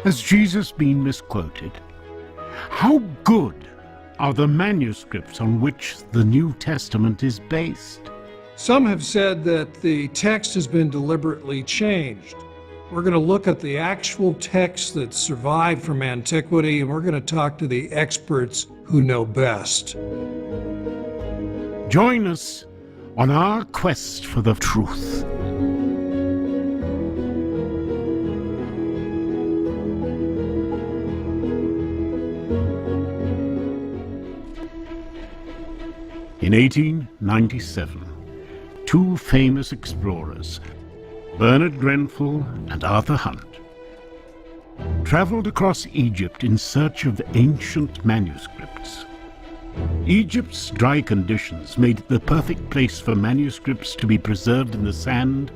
Has Jesus been misquoted? How good are the manuscripts on which the New Testament is based? Some have said that the text has been deliberately changed. We're going to look at the actual text that survived from antiquity, and we're going to talk to the experts who know best. Join us on our quest for the truth. In 1897, two famous explorers, Bernard Grenfell and Arthur Hunt, traveled across Egypt in search of ancient manuscripts. Egypt's dry conditions made it the perfect place for manuscripts to be preserved in the sand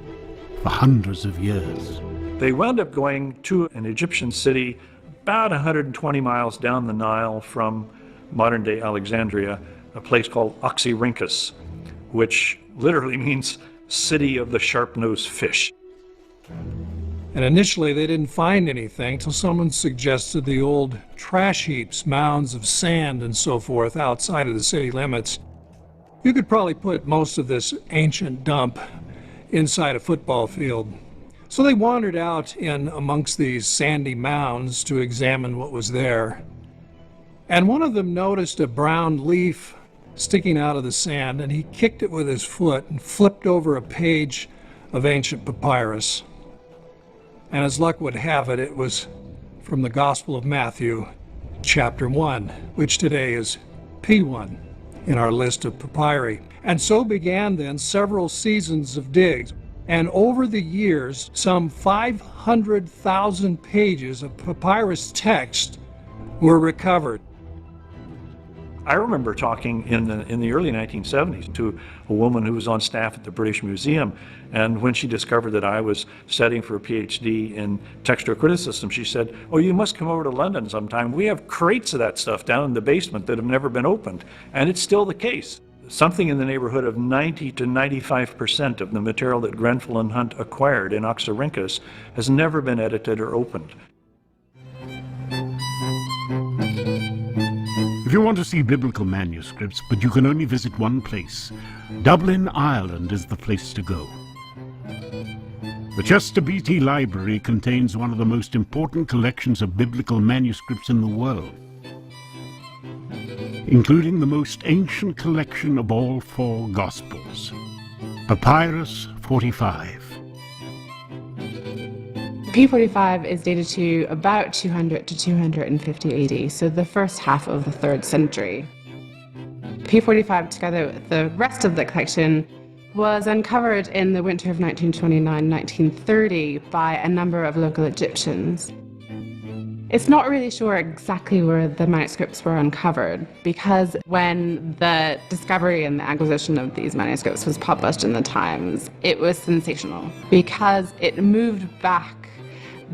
for hundreds of years. They wound up going to an Egyptian city about 120 miles down the Nile from modern-day Alexandria, a place called Oxyrhynchus, which literally means city of the sharp-nosed fish. And initially they didn't find anything until someone suggested the old trash heaps, mounds of sand and so forth outside of the city limits. You could probably put most of this ancient dump inside a football field. So they wandered out in amongst these sandy mounds to examine what was there. And one of them noticed a brown leaf sticking out of the sand, and he kicked it with his foot and flipped over a page of ancient papyrus. And as luck would have it, it was from the Gospel of Matthew, chapter 1, which today is P1 in our list of papyri. And so began then several seasons of digs. And over the years, some 500,000 pages of papyrus text were recovered. I remember talking in the early 1970s to a woman who was on staff at the British Museum, and when she discovered that I was studying for a PhD in textual criticism, she said, "Oh, you must come over to London sometime. We have crates of that stuff down in the basement that have never been opened." And it's still the case. Something in the neighborhood of 90 to 95% of the material that Grenfell and Hunt acquired in Oxyrhynchus has never been edited or opened. If you want to see biblical manuscripts, but you can only visit one place, Dublin, Ireland is the place to go. The Chester Beatty Library contains one of the most important collections of biblical manuscripts in the world, including the most ancient collection of all four Gospels, Papyrus 45. P45 is dated to about 200 to 250 AD, so the first half of the 3rd century. P45, together with the rest of the collection, was uncovered in the winter of 1929-1930 by a number of local Egyptians. It's not really sure exactly where the manuscripts were uncovered, because when the discovery and the acquisition of these manuscripts was published in the Times, it was sensational, because it moved back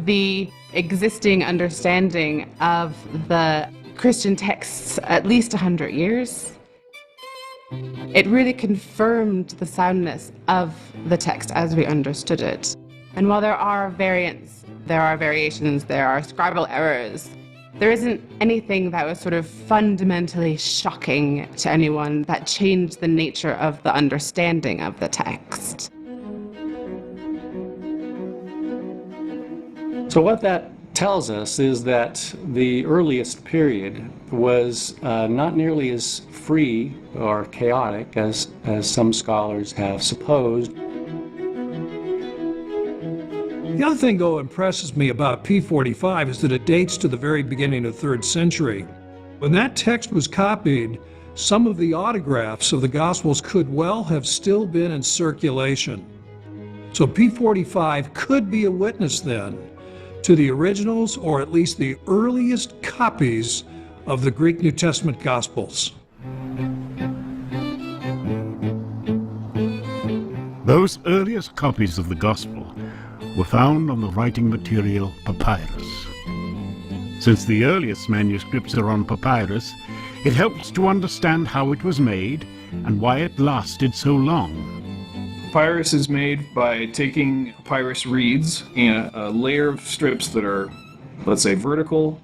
the existing understanding of the Christian texts at least 100 years. It really confirmed the soundness of the text as we understood it. And while there are variants, there are variations, there are scribal errors, there isn't anything that was sort of fundamentally shocking to anyone that changed the nature of the understanding of the text. So what that tells us is that the earliest period was not nearly as free or chaotic as some scholars have supposed. The other thing, though, impresses me about P45 is that it dates to the very beginning of the 3rd century. When that text was copied, some of the autographs of the Gospels could well have still been in circulation. So P45 could be a witness then to the originals, or at least the earliest copies of the Greek New Testament Gospels. Those earliest copies of the Gospel were found on the writing material papyrus. Since the earliest manuscripts are on papyrus, it helps to understand how it was made and why it lasted so long. Papyrus is made by taking papyrus reeds and a layer of strips that are let's say vertical,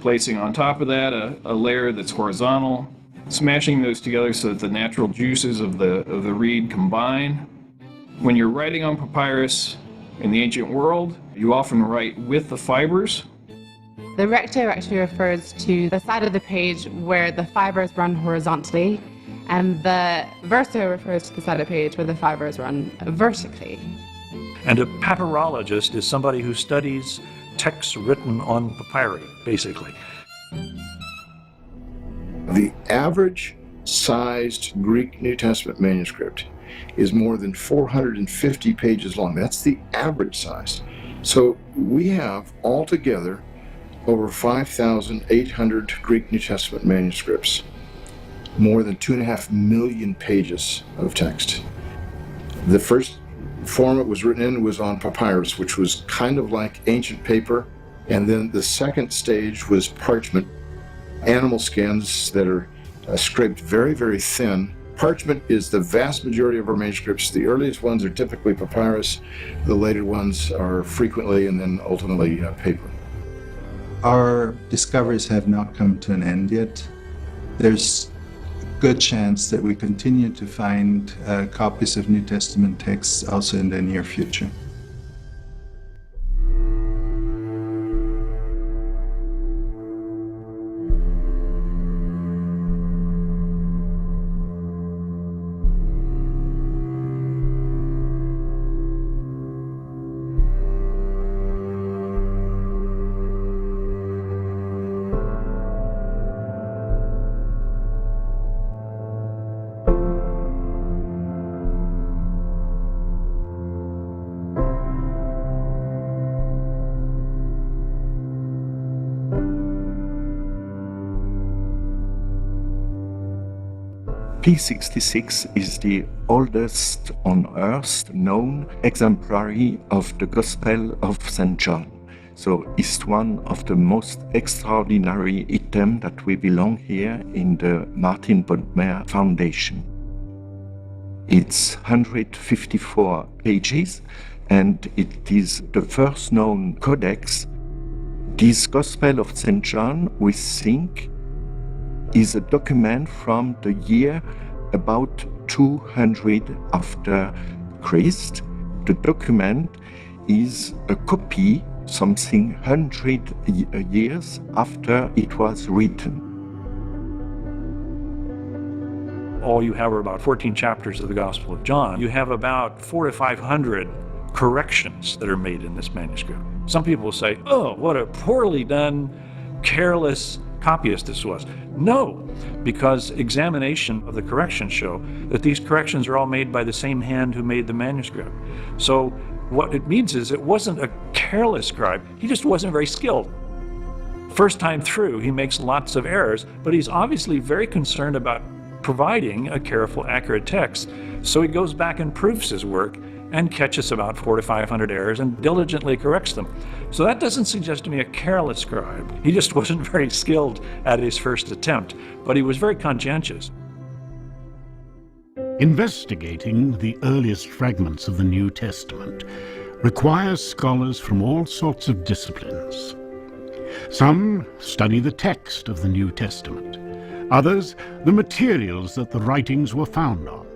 placing on top of that a layer that's horizontal, smashing those together so that the natural juices of the reed combine. When you're writing on papyrus in the ancient world, you often write with the fibers. The recto actually refers to the side of the page where the fibers run horizontally, and the verso refers to the side of the page where the fibers run vertically. And a papyrologist is somebody who studies texts written on papyri, basically. The average sized Greek New Testament manuscript is more than 450 pages long. That's the average size. So we have altogether over 5,800 Greek New Testament manuscripts, more than 2.5 million pages of text. The first form it was written in was on papyrus, which was kind of like ancient paper. And then the second stage was parchment, animal skins that are scraped very, very thin. Parchment is the vast majority of our manuscripts. The earliest ones are typically papyrus. The later ones are frequently and then ultimately paper. Our discoveries have not come to an end yet. There's a good chance that we continue to find copies of New Testament texts also in the near future. P66 is the oldest on earth known exemplary of the Gospel of St. John. So it's one of the most extraordinary items that we belong here in the Martin Bodmer Foundation. It's 154 pages and it is the first known codex. This Gospel of St. John, we think, is a document from the year about 200 after Christ. The document is a copy something 100 years after it was written. All you have are about 14 chapters of the Gospel of John. You have about 400 to 500 corrections that are made in this manuscript. Some people will say, oh, what a poorly done, careless copyist this was. No, because examination of the corrections show that these corrections are all made by the same hand who made the manuscript. So what it means is it wasn't a careless scribe, he just wasn't very skilled. First time through, he makes lots of errors, but he's obviously very concerned about providing a careful, accurate text. So he goes back and proofs his work and catches about 400 to 500 errors and diligently corrects them. So that doesn't suggest to me a careless scribe. He just wasn't very skilled at his first attempt, but he was very conscientious. Investigating the earliest fragments of the New Testament requires scholars from all sorts of disciplines. Some study the text of the New Testament, others the materials that the writings were found on.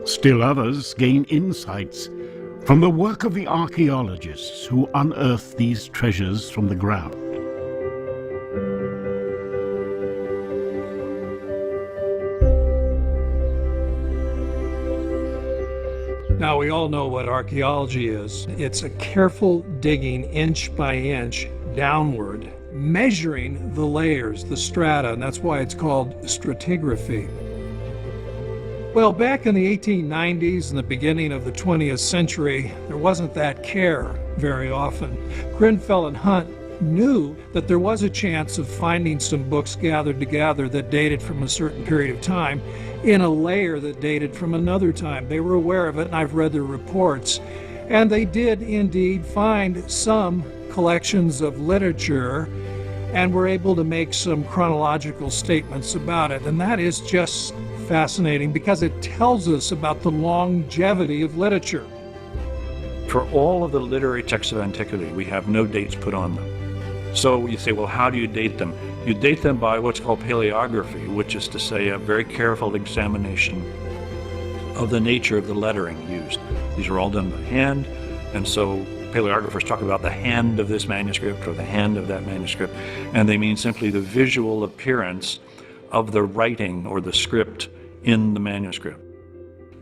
Still others gain insights from the work of the archaeologists who unearth these treasures from the ground. Now, we all know what archaeology is. It's a careful digging inch by inch downward, measuring the layers, the strata, and that's why it's called stratigraphy. Well, back in the 1890s and the beginning of the 20th century, there wasn't that care very often. Grenfell and Hunt knew that there was a chance of finding some books gathered together that dated from a certain period of time in a layer that dated from another time. They were aware of it, and I've read their reports. And they did indeed find some collections of literature and were able to make some chronological statements about it. And that is just fascinating because it tells us about the longevity of literature. For all of the literary texts of antiquity, we have no dates put on them. So you say, well, how do you date them? You date them by what's called paleography, which is to say a very careful examination of the nature of the lettering used. These are all done by hand, and so paleographers talk about the hand of this manuscript or the hand of that manuscript, and they mean simply the visual appearance of the writing or the script in the manuscript.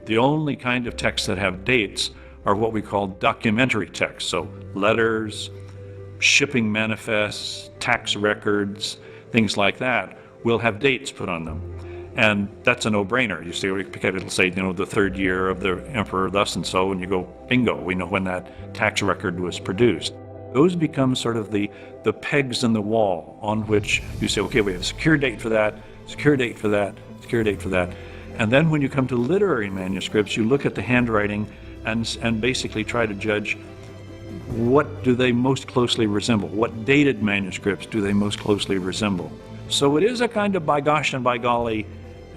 The only kind of texts that have dates are what we call documentary texts, so letters, shipping manifests, tax records, things like that will have dates put on them. And that's a no-brainer. You see, it'll say, the 3rd year of the emperor thus and so, and you go, bingo, we know when that tax record was produced. Those become sort of the pegs in the wall on which you say, okay, we have a secure date for that, secure date for that, secure date for that. And then when you come to literary manuscripts, you look at the handwriting and basically try to judge what do they most closely resemble? What dated manuscripts do they most closely resemble? So it is a kind of by gosh and by golly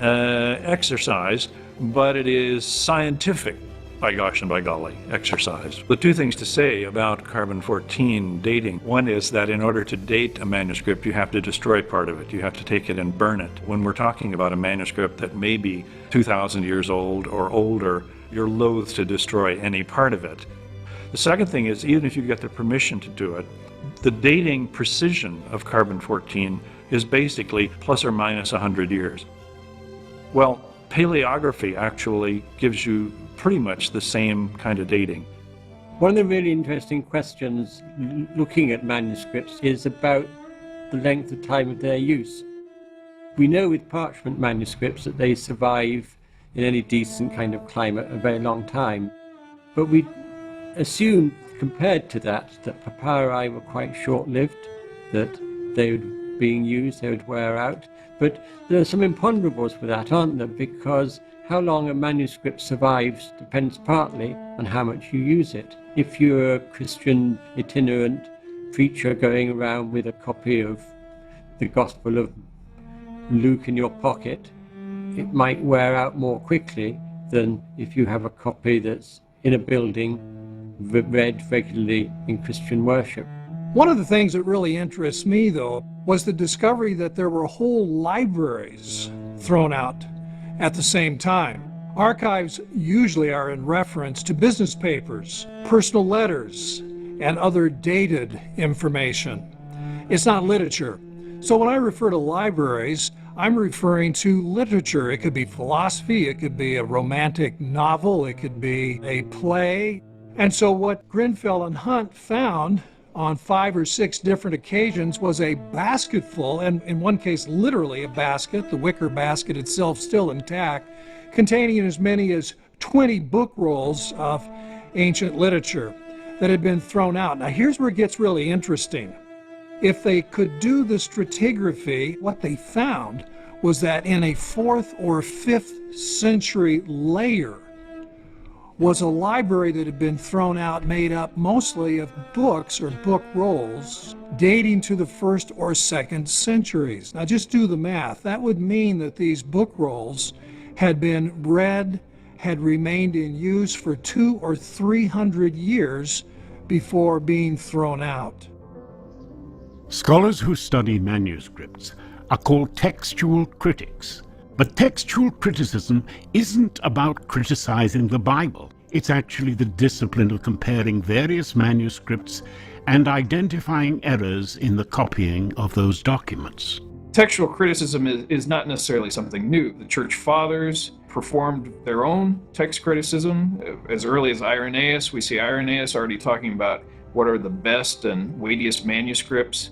exercise, but it is scientific by gosh and by golly exercise. The two things to say about carbon-14 dating. One is that in order to date a manuscript, you have to destroy part of it. You have to take it and burn it. When we're talking about a manuscript that may be 2,000 years old or older, you're loath to destroy any part of it. The second thing is, even if you get the permission to do it, the dating precision of carbon-14 is basically plus or minus 100 years. Well, paleography actually gives you pretty much the same kind of dating. One of the really interesting questions looking at manuscripts is about the length of time of their use. We know with parchment manuscripts that they survive in any decent kind of climate a very long time, but we assume, compared to that papyri were quite short-lived, that they would being used, they would wear out. But there are some imponderables with that, aren't there? Because how long a manuscript survives depends partly on how much you use it. If you're a Christian itinerant preacher going around with a copy of the Gospel of Luke in your pocket, it might wear out more quickly than if you have a copy that's in a building read regularly in Christian worship. One of the things that really interests me, though, was the discovery that there were whole libraries thrown out at the same time. Archives usually are in reference to business papers, personal letters, and other dated information. It's not literature. So when I refer to libraries, I'm referring to literature. It could be philosophy, it could be a romantic novel, it could be a play. And so what Grenfell and Hunt found on 5 or 6 different occasions was a basketful, and in one case literally a basket, the wicker basket itself still intact, containing as many as 20 book rolls of ancient literature that had been thrown out. Now here's where it gets really interesting. If they could do the stratigraphy, what they found was that in a 4th or 5th century layer was a library that had been thrown out, made up mostly of books or book rolls dating to the 1st or 2nd centuries. Now just do the math. That would mean that these book rolls had been read, had remained in use for 200 or 300 years before being thrown out. Scholars who study manuscripts are called textual critics. But textual criticism isn't about criticizing the Bible. It's actually the discipline of comparing various manuscripts and identifying errors in the copying of those documents. Textual criticism is not necessarily something new. The Church Fathers performed their own text criticism. As early as Irenaeus, we see Irenaeus already talking about what are the best and weightiest manuscripts.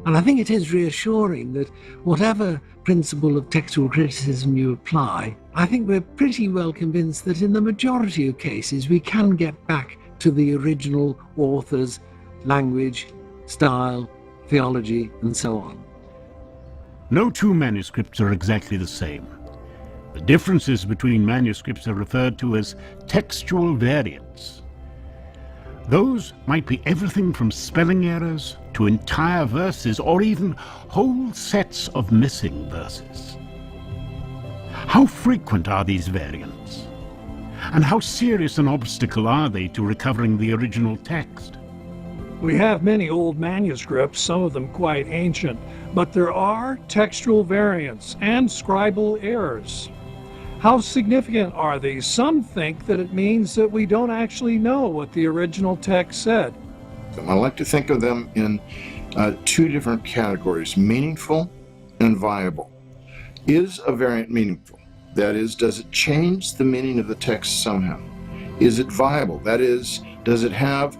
And I think it is reassuring that whatever principle of textual criticism you apply, I think we're pretty well convinced that in the majority of cases we can get back to the original author's language, style, theology, and so on. No two manuscripts are exactly the same. The differences between manuscripts are referred to as textual variants. Those might be everything from spelling errors to entire verses or even whole sets of missing verses. How frequent are these variants? And how serious an obstacle are they to recovering the original text? We have many old manuscripts, some of them quite ancient, but there are textual variants and scribal errors. How significant are these? Some think that it means that we don't actually know what the original text said. I like to think of them in two different categories, meaningful and viable. Is a variant meaningful? That is, does it change the meaning of the text somehow? Is it viable? That is, does it have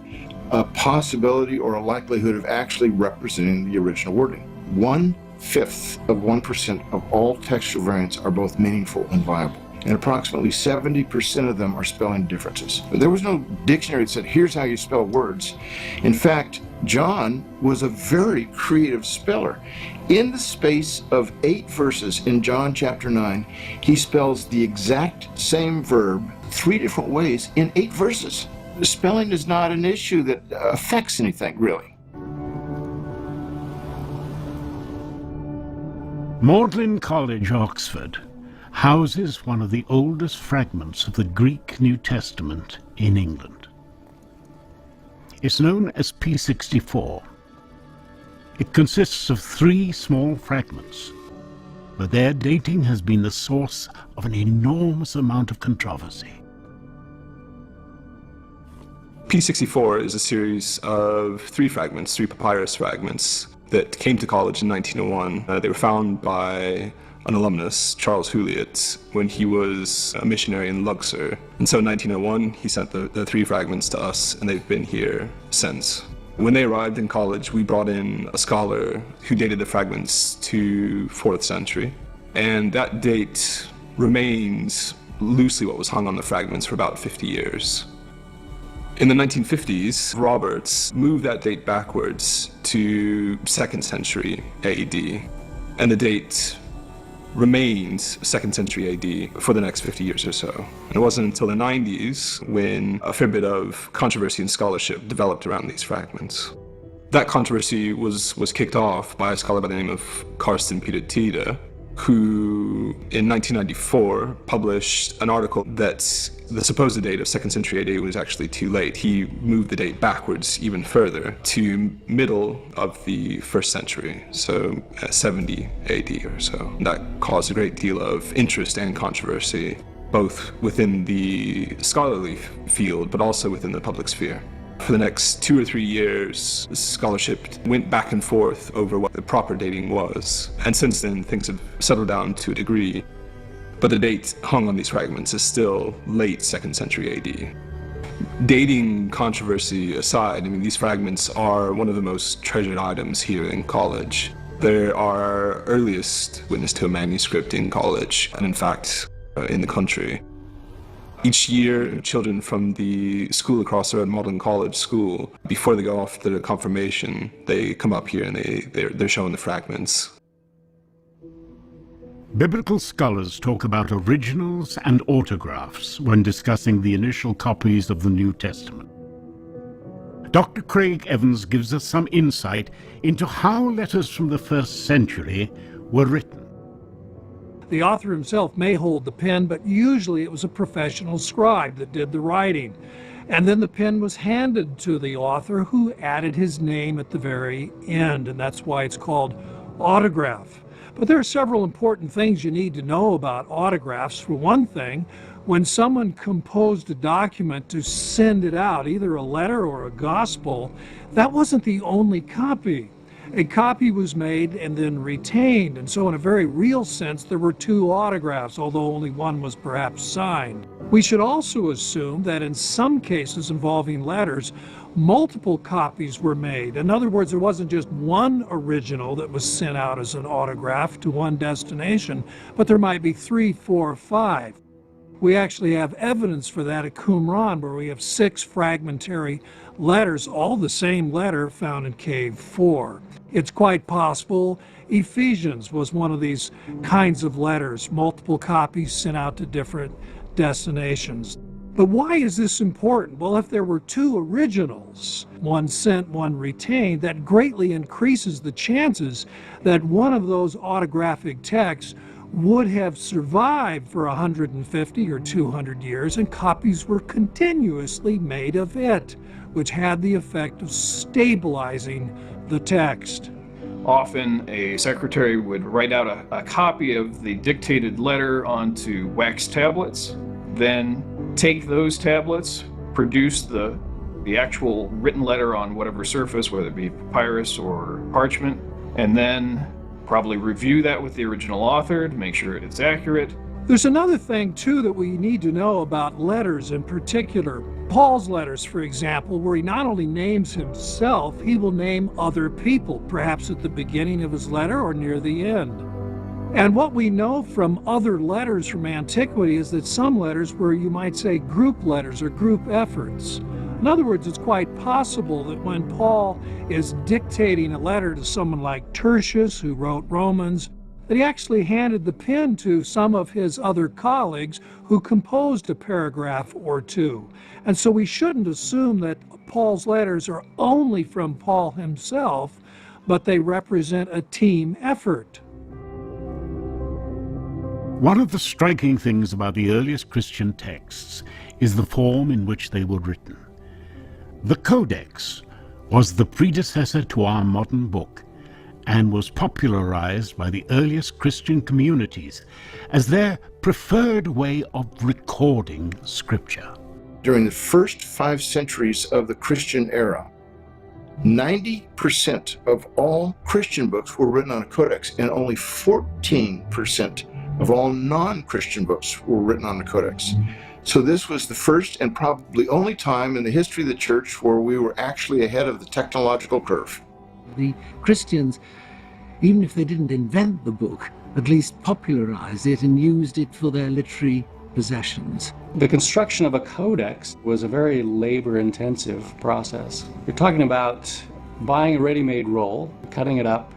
a possibility or a likelihood of actually representing the original wording? 1/5 of 1% of all textual variants are both meaningful and viable, and approximately 70% of them are spelling differences. There was no dictionary that said, here's how you spell words. In fact, John was a very creative speller. In the space of 8 verses in John chapter 9, he spells the exact same verb 3 different ways in 8 verses. Spelling is not an issue that affects anything, really. Magdalen College, Oxford, houses one of the oldest fragments of the Greek New Testament in England. It's known as P64. It consists of 3 small fragments, but their dating has been the source of an enormous amount of controversy. P64 is a series of 3 fragments, 3 papyrus fragments that came to college in 1901. They were found by an alumnus, Charles Huliot, when he was a missionary in Luxor. And so in 1901, he sent the 3 fragments to us, and they've been here since. When they arrived in college, we brought in a scholar who dated the fragments to 4th century. And that date remains loosely what was hung on the fragments for about 50 years. In the 1950s, Roberts moved that date backwards to 2nd century AD, and the date remains 2nd century AD for the next 50 years or so. And it wasn't until the 90s when a fair bit of controversy and scholarship developed around these fragments. That controversy was kicked off by a scholar by the name of Karsten Peter Tide, who in 1994 published an article that the supposed date of 2nd century AD was actually too late. He moved the date backwards even further to middle of the 1st century, so 70 AD or so. That caused a great deal of interest and controversy, both within the scholarly field, but also within the public sphere. For the next 2 or 3 years, scholarship went back and forth over what the proper dating was. And since then, things have settled down to a degree. But the date hung on these fragments is still late 2nd century AD. Dating controversy aside, I mean, these fragments are one of the most treasured items here in college. They're our earliest witness to a manuscript in college, and in fact, in the country. Each year, children from the school across the road, Magdalen College School, before they go off to their confirmation, they come up here and they're shown the fragments. Biblical scholars talk about originals and autographs when discussing the initial copies of the New Testament. Dr. Craig Evans gives us some insight into how letters from the 1st century were written. The author himself may hold the pen, but usually it was a professional scribe that did the writing. And then the pen was handed to the author, who added his name at the very end, and that's why it's called autograph. But there are several important things you need to know about autographs. For one thing, when someone composed a document to send it out, either a letter or a gospel, that wasn't the only copy. A copy was made and then retained, and so in a very real sense there were 2 autographs, although only one was perhaps signed. We should also assume that in some cases involving letters, multiple copies were made. In other words, there wasn't just one original that was sent out as an autograph to one destination, but there might be 3, 4, 5. We actually have evidence for that at Qumran, where we have 6 fragmentary letters, all the same letter, found in Cave 4. It's quite possible Ephesians was one of these kinds of letters, multiple copies sent out to different destinations. But why is this important? Well, if there were 2 originals, one sent, one retained, that greatly increases the chances that one of those autographic texts would have survived for 150 or 200 years, and copies were continuously made of it. which had the effect of stabilizing the text. Often a secretary would write out a copy of the dictated letter onto wax tablets, then take those tablets, produce the actual written letter on whatever surface, whether it be papyrus or parchment, and then probably review that with the original author to make sure it's accurate. There's another thing, too, that we need to know about letters in particular. Paul's letters, for example, where he not only names himself, he will name other people, perhaps at the beginning of his letter or near the end. And what we know from other letters from antiquity is that some letters were, you might say, group letters or group efforts. In other words, it's quite possible that when Paul is dictating a letter to someone like Tertius, who wrote Romans, that he actually handed the pen to some of his other colleagues who composed a paragraph or two. And so we shouldn't assume that Paul's letters are only from Paul himself, but they represent a team effort. One of the striking things about the earliest Christian texts is the form in which they were written. The Codex was the predecessor to our modern book and was popularized by the earliest Christian communities as their preferred way of recording Scripture. During the first 5 centuries of the Christian era, 90% of all Christian books were written on a codex, and only 14% of all non-Christian books were written on a codex. So this was the first and probably only time in the history of the church where we were actually ahead of the technological curve. The Christians, even if they didn't invent the book, at least popularized it and used it for their literary possessions. The construction of a codex was a very labor-intensive process. You're talking about buying a ready-made roll, cutting it up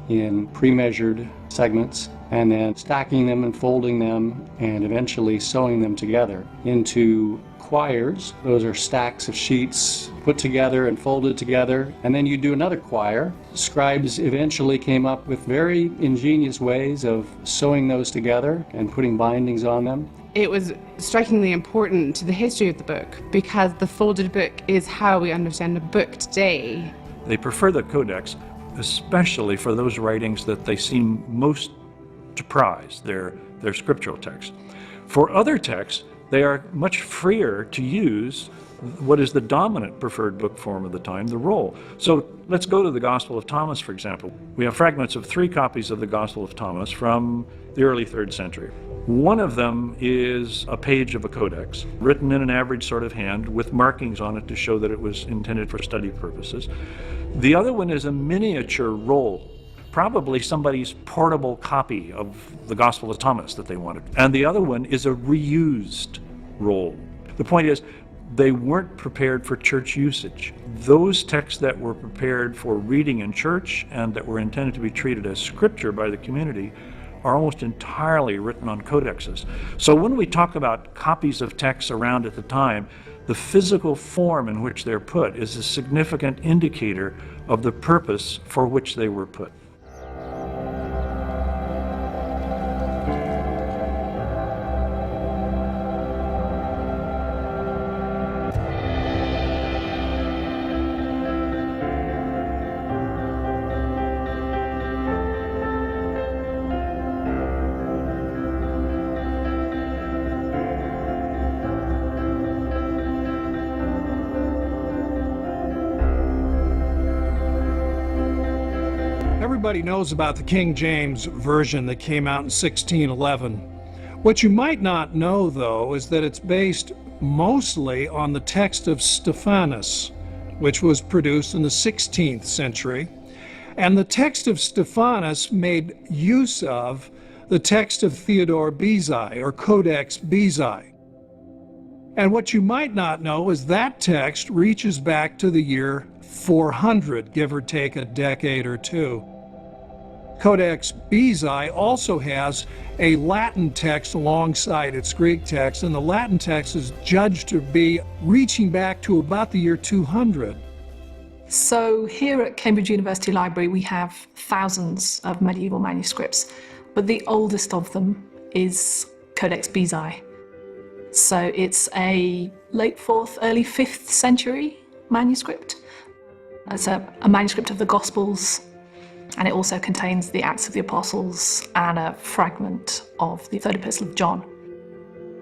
in pre-measured segments, and then stacking them and folding them and eventually sewing them together into quires. Those are stacks of sheets put together and folded together, and then you do another quire. Scribes eventually came up with very ingenious ways of sewing those together and putting bindings on them. It was strikingly important to the history of the book because the folded book is how we understand a book today. They prefer the Codex, especially for those writings that they seem most to prize, their scriptural text. For other texts, they are much freer to use what is the dominant preferred book form of the time, the roll. So let's go to the Gospel of Thomas, for example. We have fragments of 3 copies of the Gospel of Thomas from the early 3rd century. One of them is a page of a codex, written in an average sort of hand with markings on it to show that it was intended for study purposes. The other one is a miniature roll, probably somebody's portable copy of the Gospel of Thomas that they wanted. And the other one is a reused roll. The point is, they weren't prepared for church usage. Those texts that were prepared for reading in church and that were intended to be treated as scripture by the community are almost entirely written on codexes. So when we talk about copies of texts around at the time, the physical form in which they're put is a significant indicator of the purpose for which they were put. Everybody knows about the King James Version that came out in 1611. What you might not know, though, is that it's based mostly on the text of Stephanus, which was produced in the 16th century. And the text of Stephanus made use of the text of Theodore Beza, or Codex Beza. And what you might not know is that text reaches back to the year 400, give or take a decade or two. Codex Beza also has a Latin text alongside its Greek text, and the Latin text is judged to be reaching back to about the year 200. So here at Cambridge University Library we have thousands of medieval manuscripts, but the oldest of them is Codex Beza. So it's a late 4th, early 5th century manuscript. It's a manuscript of the Gospels, and it also contains the Acts of the Apostles and a fragment of the third epistle of John.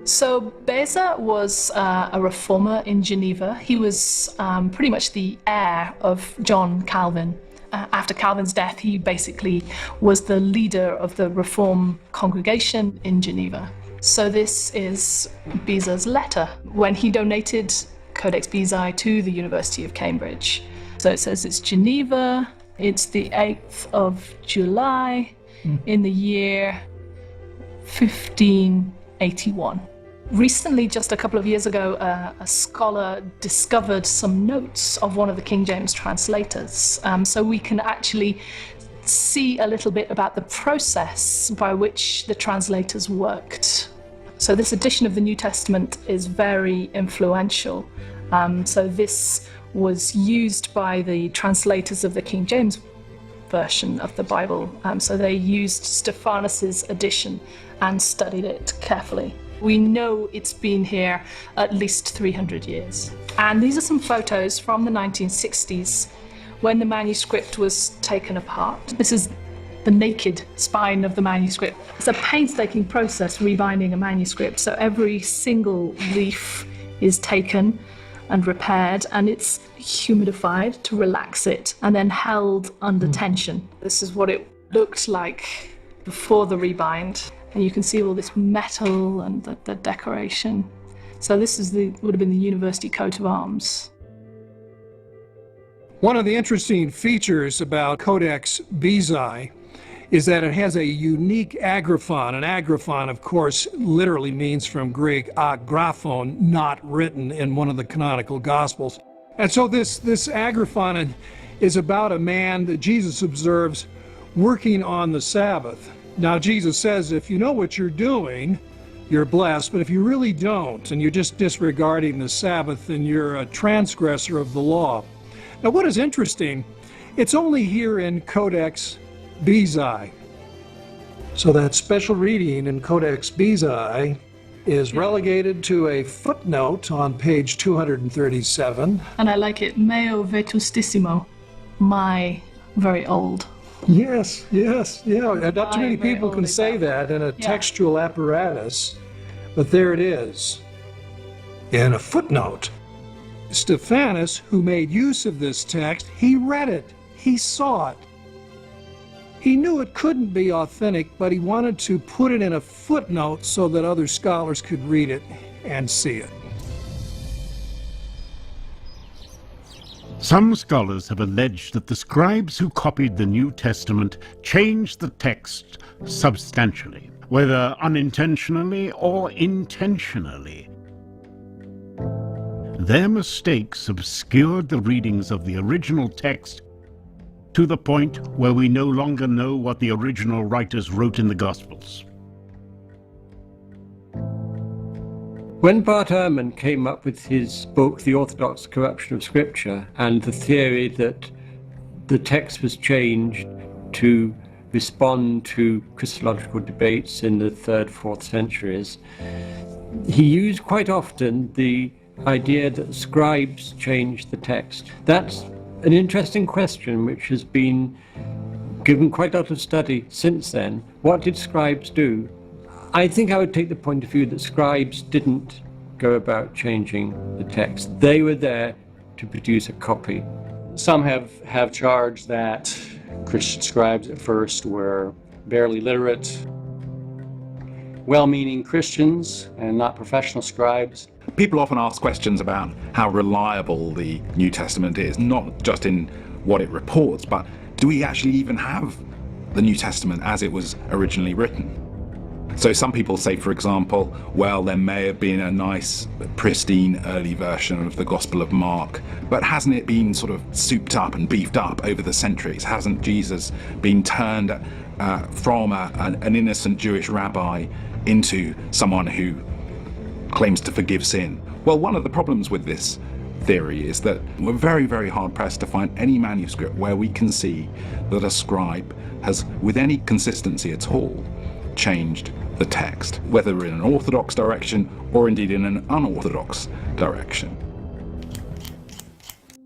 So Beza was a reformer in Geneva. He was pretty much the heir of John Calvin. After Calvin's death, he basically was the leader of the Reform congregation in Geneva. So this is Beza's letter when he donated Codex Bezae to the University of Cambridge. So it says it's Geneva, it's the 8th of July in the year 1581. Recently, just a couple of years ago, a scholar discovered some notes of one of the King James translators. So we can actually see a little bit about the process by which the translators worked. So this edition of the New Testament is very influential. So this was used by the translators of the King James version of the Bible. So they used Stephanus's edition and studied it carefully. We know it's been here at least 300 years. And these are some photos from the 1960s when the manuscript was taken apart. This is the naked spine of the manuscript. It's a painstaking process rebinding a manuscript. So every single leaf is taken and repaired, and it's humidified to relax it and then held under tension. This is what it looked like before the rebind. And you can see all this metal and the decoration. So this is would have been the university coat of arms. One of the interesting features about Codex Bezae is that it has a unique agraphon. An agraphon, of course, literally means from Greek agraphon, not written in one of the canonical Gospels. And so this agraphon is about a man that Jesus observes working on the Sabbath. Now, Jesus says, if you know what you're doing, you're blessed, but if you really don't, and you're just disregarding the Sabbath, then you're a transgressor of the law. Now, what is interesting, it's only here in Codex Bezae. So that special reading in Codex Bezae is relegated to a footnote on page 237. And I like it, meo vetustissimo, my very old. Yes, yeah. Not too many people can say that in a textual apparatus, but there it is. In a footnote, Stephanus, who made use of this text, he read it, he saw it. He knew it couldn't be authentic, but he wanted to put it in a footnote so that other scholars could read it and see it. Some scholars have alleged that the scribes who copied the New Testament changed the text substantially, whether unintentionally or intentionally. Their mistakes obscured the readings of the original text to the point where we no longer know what the original writers wrote in the Gospels. When Bart Ehrman came up with his book, The Orthodox Corruption of Scripture, and the theory that the text was changed to respond to Christological debates in the 3rd, 4th centuries, he used quite often the idea that scribes changed the text. That's an interesting question which has been given quite a lot of study since then. What did scribes do? I think I would take the point of view that scribes didn't go about changing the text. They were there to produce a copy. Some have charged that Christian scribes at first were barely literate, well-meaning Christians and not professional scribes. People often ask questions about how reliable the New Testament is, not just in what it reports, but do we actually even have the New Testament as it was originally written? So some people say, for example, well, there may have been a nice, pristine early version of the Gospel of Mark, but hasn't it been sort of souped up and beefed up over the centuries? Hasn't Jesus been turned from an innocent Jewish rabbi into someone who claims to forgive sin? Well, one of the problems with this theory is that we're very, very hard pressed to find any manuscript where we can see that a scribe has, with any consistency at all, changed the text, whether in an orthodox direction or indeed in an unorthodox direction.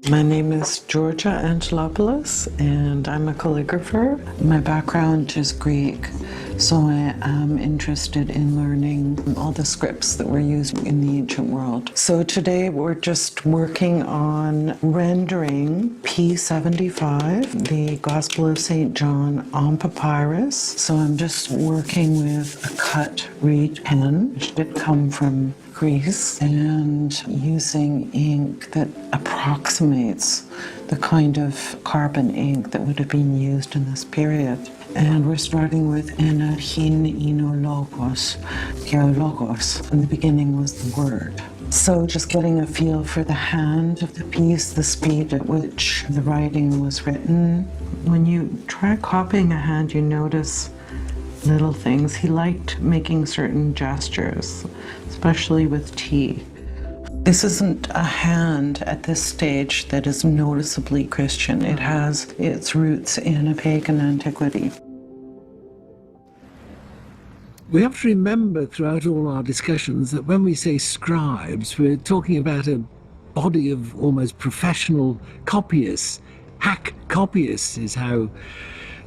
My name is Georgia Angelopoulos, and I'm a calligrapher. My background is Greek, so I am interested in learning all the scripts that were used in the ancient world. So today we're just working on rendering P75, the Gospel of St. John, on papyrus. So I'm just working with a cut reed pen, which did come from Greece, and using ink that approximates the kind of carbon ink that would have been used in this period. And we're starting with ena hin ino logos, logos. In the beginning was the word. So just getting a feel for the hand of the piece, the speed at which the writing was written. When you try copying a hand, you notice little things. He liked making certain gestures, especially with tea. This isn't a hand at this stage that is noticeably Christian. It has its roots in a pagan antiquity. We have to remember throughout all our discussions that when we say scribes, we're talking about a body of almost professional copyists. Hack copyists is how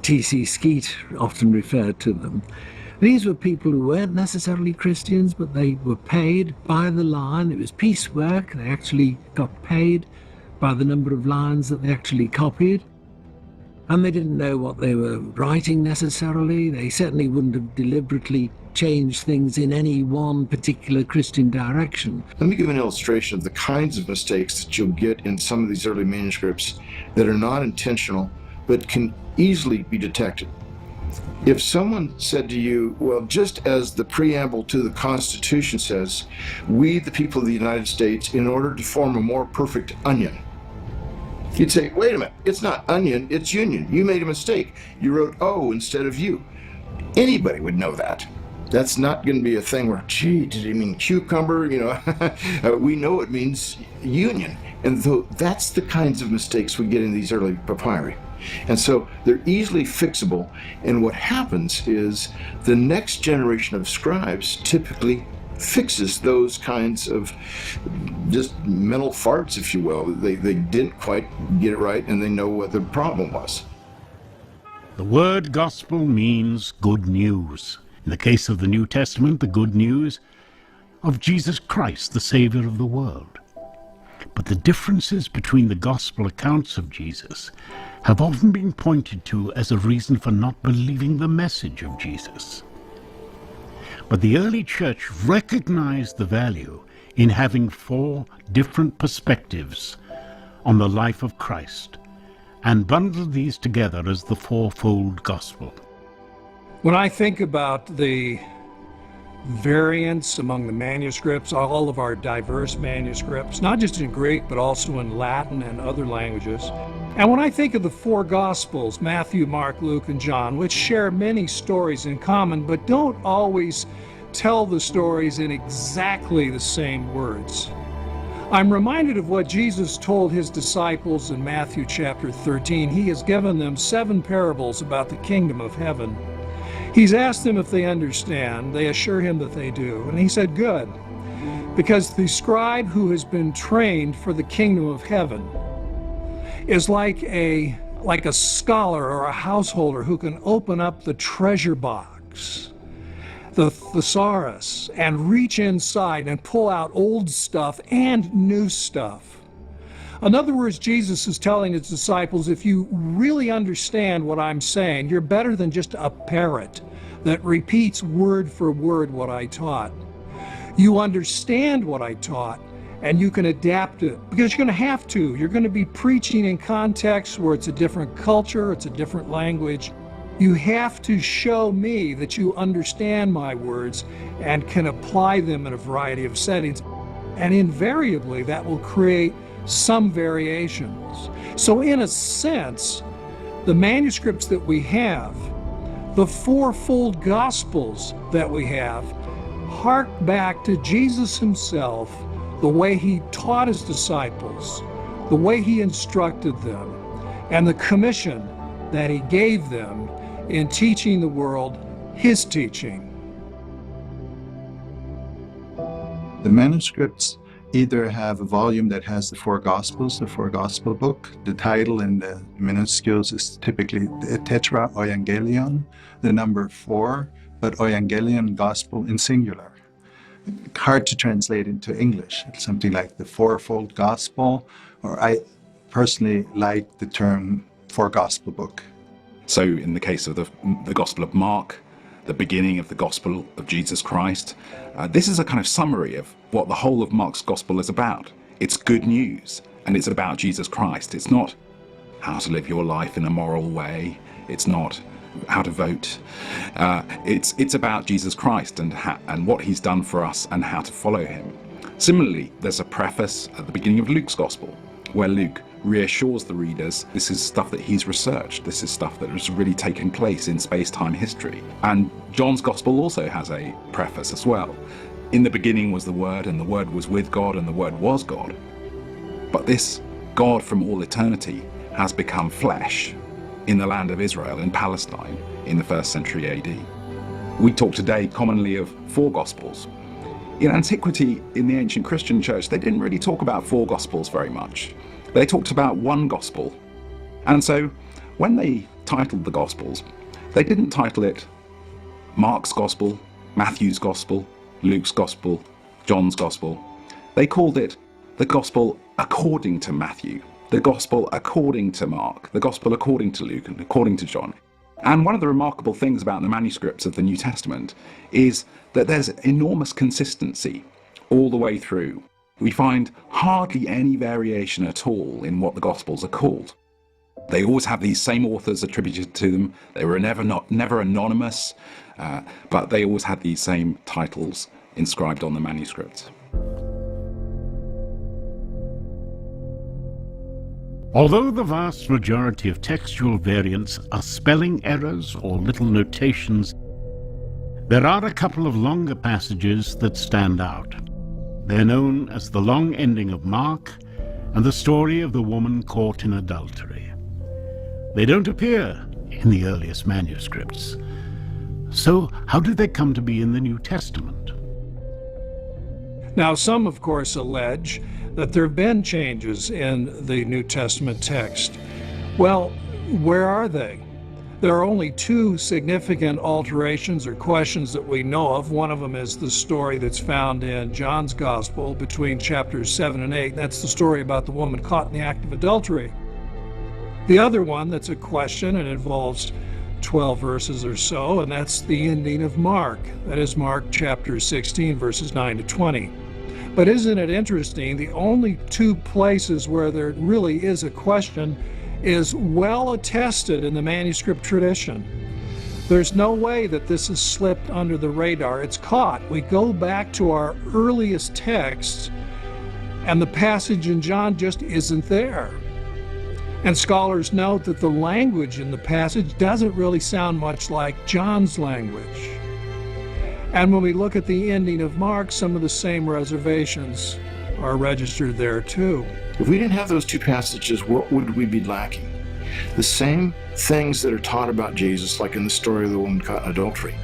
T.C. Skeet often referred to them. These were people who weren't necessarily Christians, but they were paid by the line. It was piecework. They actually got paid by the number of lines that they actually copied. And they didn't know what they were writing necessarily. They certainly wouldn't have deliberately changed things in any one particular Christian direction. Let me give an illustration of the kinds of mistakes that you'll get in some of these early manuscripts that are not intentional, but can easily be detected. If someone said to you, well, just as the preamble to the Constitution says, we, the people of the United States, in order to form a more perfect onion, you'd say, wait a minute, it's not onion, it's union. You made a mistake. You wrote O instead of U. Anybody would know that. That's not going to be a thing where, gee, did he mean cucumber? We know it means union. And that's the kinds of mistakes we get in these early papyri. And so they're easily fixable, and what happens is the next generation of scribes typically fixes those kinds of just mental farts, if you will. They didn't quite get it right, and they know what the problem was. The word gospel means good news. In the case of the New Testament, the good news of Jesus Christ, the Savior of the world. But the differences between the gospel accounts of Jesus have often been pointed to as a reason for not believing the message of Jesus. But the early church recognized the value in having 4 different perspectives on the life of Christ and bundled these together as the fourfold gospel. When I think about the variance among the manuscripts, all of our diverse manuscripts, not just in Greek, but also in Latin and other languages. And when I think of the 4 Gospels, Matthew, Mark, Luke, and John, which share many stories in common, but don't always tell the stories in exactly the same words, I'm reminded of what Jesus told his disciples in Matthew chapter 13. He has given them 7 parables about the kingdom of heaven. He's asked them if they understand. They assure him that they do. And he said, good, because the scribe who has been trained for the kingdom of heaven is like a scholar or a householder who can open up the treasure box, the thesaurus, and reach inside and pull out old stuff and new stuff. In other words, Jesus is telling his disciples, if you really understand what I'm saying, you're better than just a parrot that repeats word for word what I taught. You understand what I taught, and you can adapt it, because you're going to have to. You're going to be preaching in contexts where it's a different culture, it's a different language. You have to show me that you understand my words and can apply them in a variety of settings. And invariably, that will create some variations. So in a sense, the manuscripts that we have, the fourfold gospels that we have, hark back to Jesus himself, the way he taught his disciples, the way he instructed them, and the commission that he gave them in teaching the world his teaching. The manuscripts either have a volume that has the four Gospels, the four Gospel book. The title in the minuscules is typically tetra euangelion, the number 4, but euangelion, gospel in singular. Hard to translate into English. It's something like the fourfold gospel, or I personally like the term four Gospel book. So in the case of the Gospel of Mark, the beginning of the Gospel of Jesus Christ, this is a kind of summary of what the whole of Mark's Gospel is about. It's good news, and it's about Jesus Christ. It's not how to live your life in a moral way. It's not how to vote. It's about Jesus Christ and what he's done for us and how to follow him. Similarly, there's a preface at the beginning of Luke's Gospel, where Luke reassures the readers this is stuff that he's researched. This is stuff that has really taken place in space-time history. And John's Gospel also has a preface as well. In the beginning was the Word, and the Word was with God, and the Word was God. But this God from all eternity has become flesh in the land of Israel, in Palestine, in the 1st century AD. We talk today commonly of four Gospels. In antiquity, in the ancient Christian church, they didn't really talk about four Gospels very much. They talked about one Gospel. And so when they titled the Gospels, they didn't title it Mark's Gospel, Matthew's Gospel, Luke's Gospel, John's Gospel. They called it the Gospel according to Matthew, the Gospel according to Mark, the Gospel according to Luke, and according to John. And one of the remarkable things about the manuscripts of the New Testament is that there's enormous consistency all the way through. We find hardly any variation at all in what the Gospels are called. They always have these same authors attributed to them. They were never anonymous, but they always had these same titles inscribed on the manuscripts. Although the vast majority of textual variants are spelling errors or little notations, there are a couple of longer passages that stand out. They're known as the long ending of Mark and the story of the woman caught in adultery. They don't appear in the earliest manuscripts. So how did they come to be in the New Testament? Now, some, of course, allege that there have been changes in the New Testament text. Well, where are they? There are only two significant alterations or questions that we know of. One of them is the story that's found in John's Gospel between chapters 7 and 8. That's the story about the woman caught in the act of adultery. The other one that's a question and involves 12 verses or so, and that's the ending of Mark. That is Mark chapter 16, verses 9 to 20. But isn't it interesting, the only two places where there really is a question is well attested in the manuscript tradition. There's no way that this has slipped under the radar. It's caught. We go back to our earliest texts, and the passage in John just isn't there. And scholars note that the language in the passage doesn't really sound much like John's language. And when we look at the ending of Mark, some of the same reservations are registered there too. If we didn't have those two passages, what would we be lacking? The same things that are taught about Jesus, like in the story of the woman caught in adultery,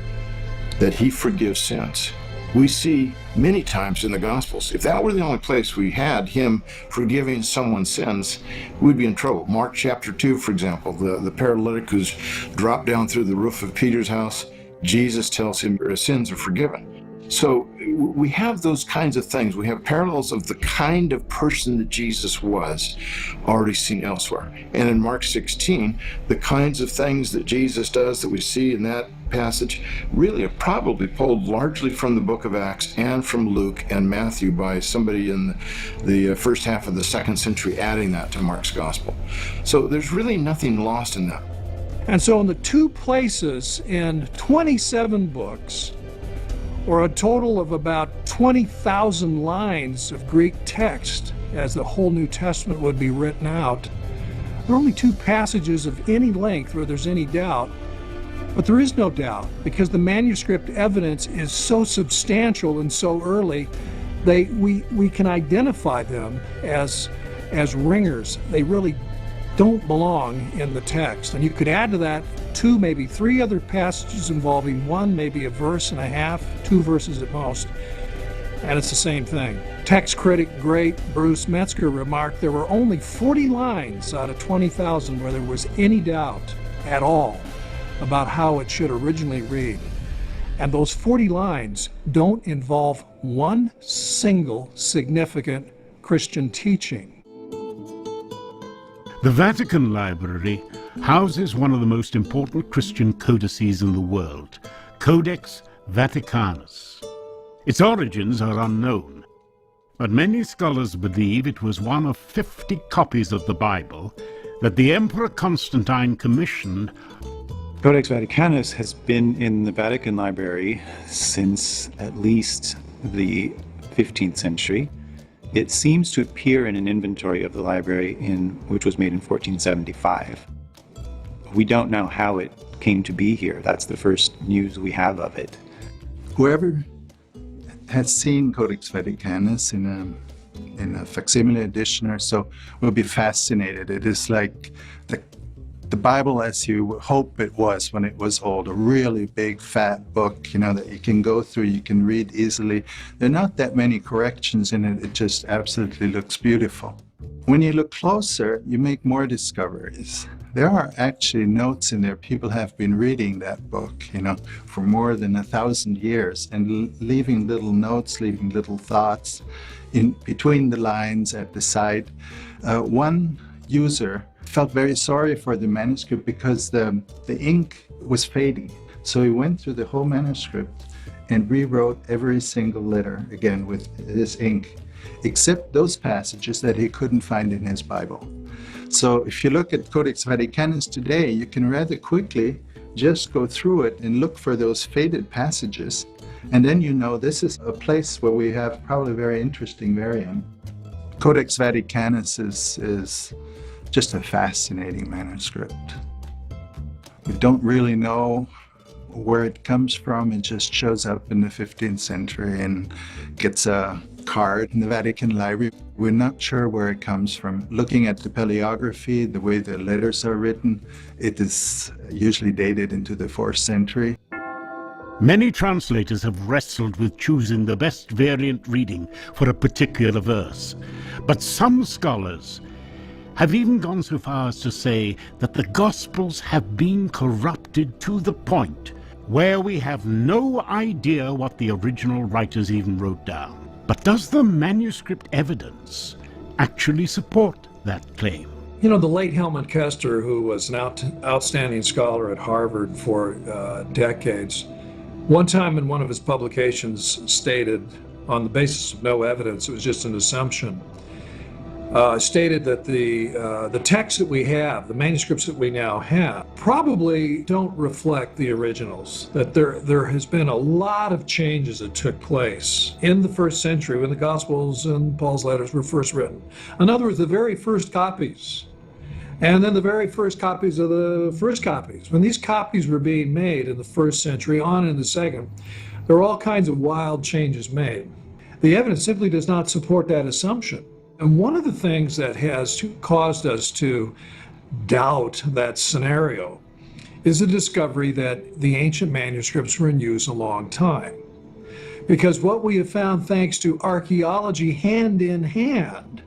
that he forgives sins. We see many times in the Gospels. If that were the only place we had him forgiving someone's sins, we'd be in trouble. Mark chapter 2, for example, the paralytic who's dropped down through the roof of Peter's house, Jesus tells him your sins are forgiven. So we have those kinds of things. We have parallels of the kind of person that Jesus was already seen elsewhere. And in Mark 16, the kinds of things that Jesus does that we see in that passage really are probably pulled largely from the book of Acts and from Luke and Matthew by somebody in the first half of the 2nd century adding that to Mark's gospel. So there's really nothing lost in that. And so in the two places in 27 books, or a total of about 20,000 lines of Greek text, as the whole New Testament would be written out, there are only two passages of any length where there's any doubt. But there is no doubt, because the manuscript evidence is so substantial and so early, we can identify them as ringers. They really don't belong in the text. And you could add to that 2, maybe 3 other passages involving 1, maybe a verse and a half, 2 verses at most, and it's the same thing. Text critic great Bruce Metzger remarked there were only 40 lines out of 20,000 where there was any doubt at all about how it should originally read. And those 40 lines don't involve one single significant Christian teaching. The Vatican Library houses one of the most important Christian codices in the world, Codex Vaticanus. Its origins are unknown, but many scholars believe it was one of 50 copies of the Bible that the Emperor Constantine commissioned. Codex Vaticanus has been in the Vatican Library since at least the 15th century. It seems to appear in an inventory of the library which was made in 1475. We don't know how it came to be here. That's the first news we have of it. Whoever has seen Codex Vaticanus in a facsimile edition or so will be fascinated. It is like the Bible as you hope it was when it was old, a really big fat book, that you can go through, you can read easily. There are not that many corrections in it. It just absolutely looks beautiful. When you look closer, you make more discoveries. There are actually notes in there. People have been reading that book, for more than 1,000 years and leaving little notes, leaving little thoughts in between the lines at the side. One user felt very sorry for the manuscript because the ink was fading. So he went through the whole manuscript and rewrote every single letter again with his ink, except those passages that he couldn't find in his Bible. So if you look at Codex Vaticanus today, you can rather quickly just go through it and look for those faded passages. And then this is a place where we have probably a very interesting variant. Codex Vaticanus is just a fascinating manuscript. We don't really know where it comes from. It just shows up in the 15th century and gets a card in the Vatican Library. We're not sure where it comes from. Looking at the paleography, the way the letters are written, it is usually dated into the 4th century. Many translators have wrestled with choosing the best variant reading for a particular verse, but some scholars have even gone so far as to say that the Gospels have been corrupted to the point where we have no idea what the original writers even wrote down. But does the manuscript evidence actually support that claim? The late Helmut Kester, who was an outstanding scholar at Harvard for decades, one time in one of his publications stated, on the basis of no evidence, it was just an assumption, stated that the texts that we have, the manuscripts that we now have, probably don't reflect the originals. That there has been a lot of changes that took place in the 1st century when the Gospels and Paul's letters were first written. In other words, the very first copies, and then the very first copies of the first copies. When these copies were being made in the 1st century, on in the 2nd, there were all kinds of wild changes made. The evidence simply does not support that assumption. And one of the things that has caused us to doubt that scenario is the discovery that the ancient manuscripts were in use a long time. Because what we have found, thanks to archaeology hand in hand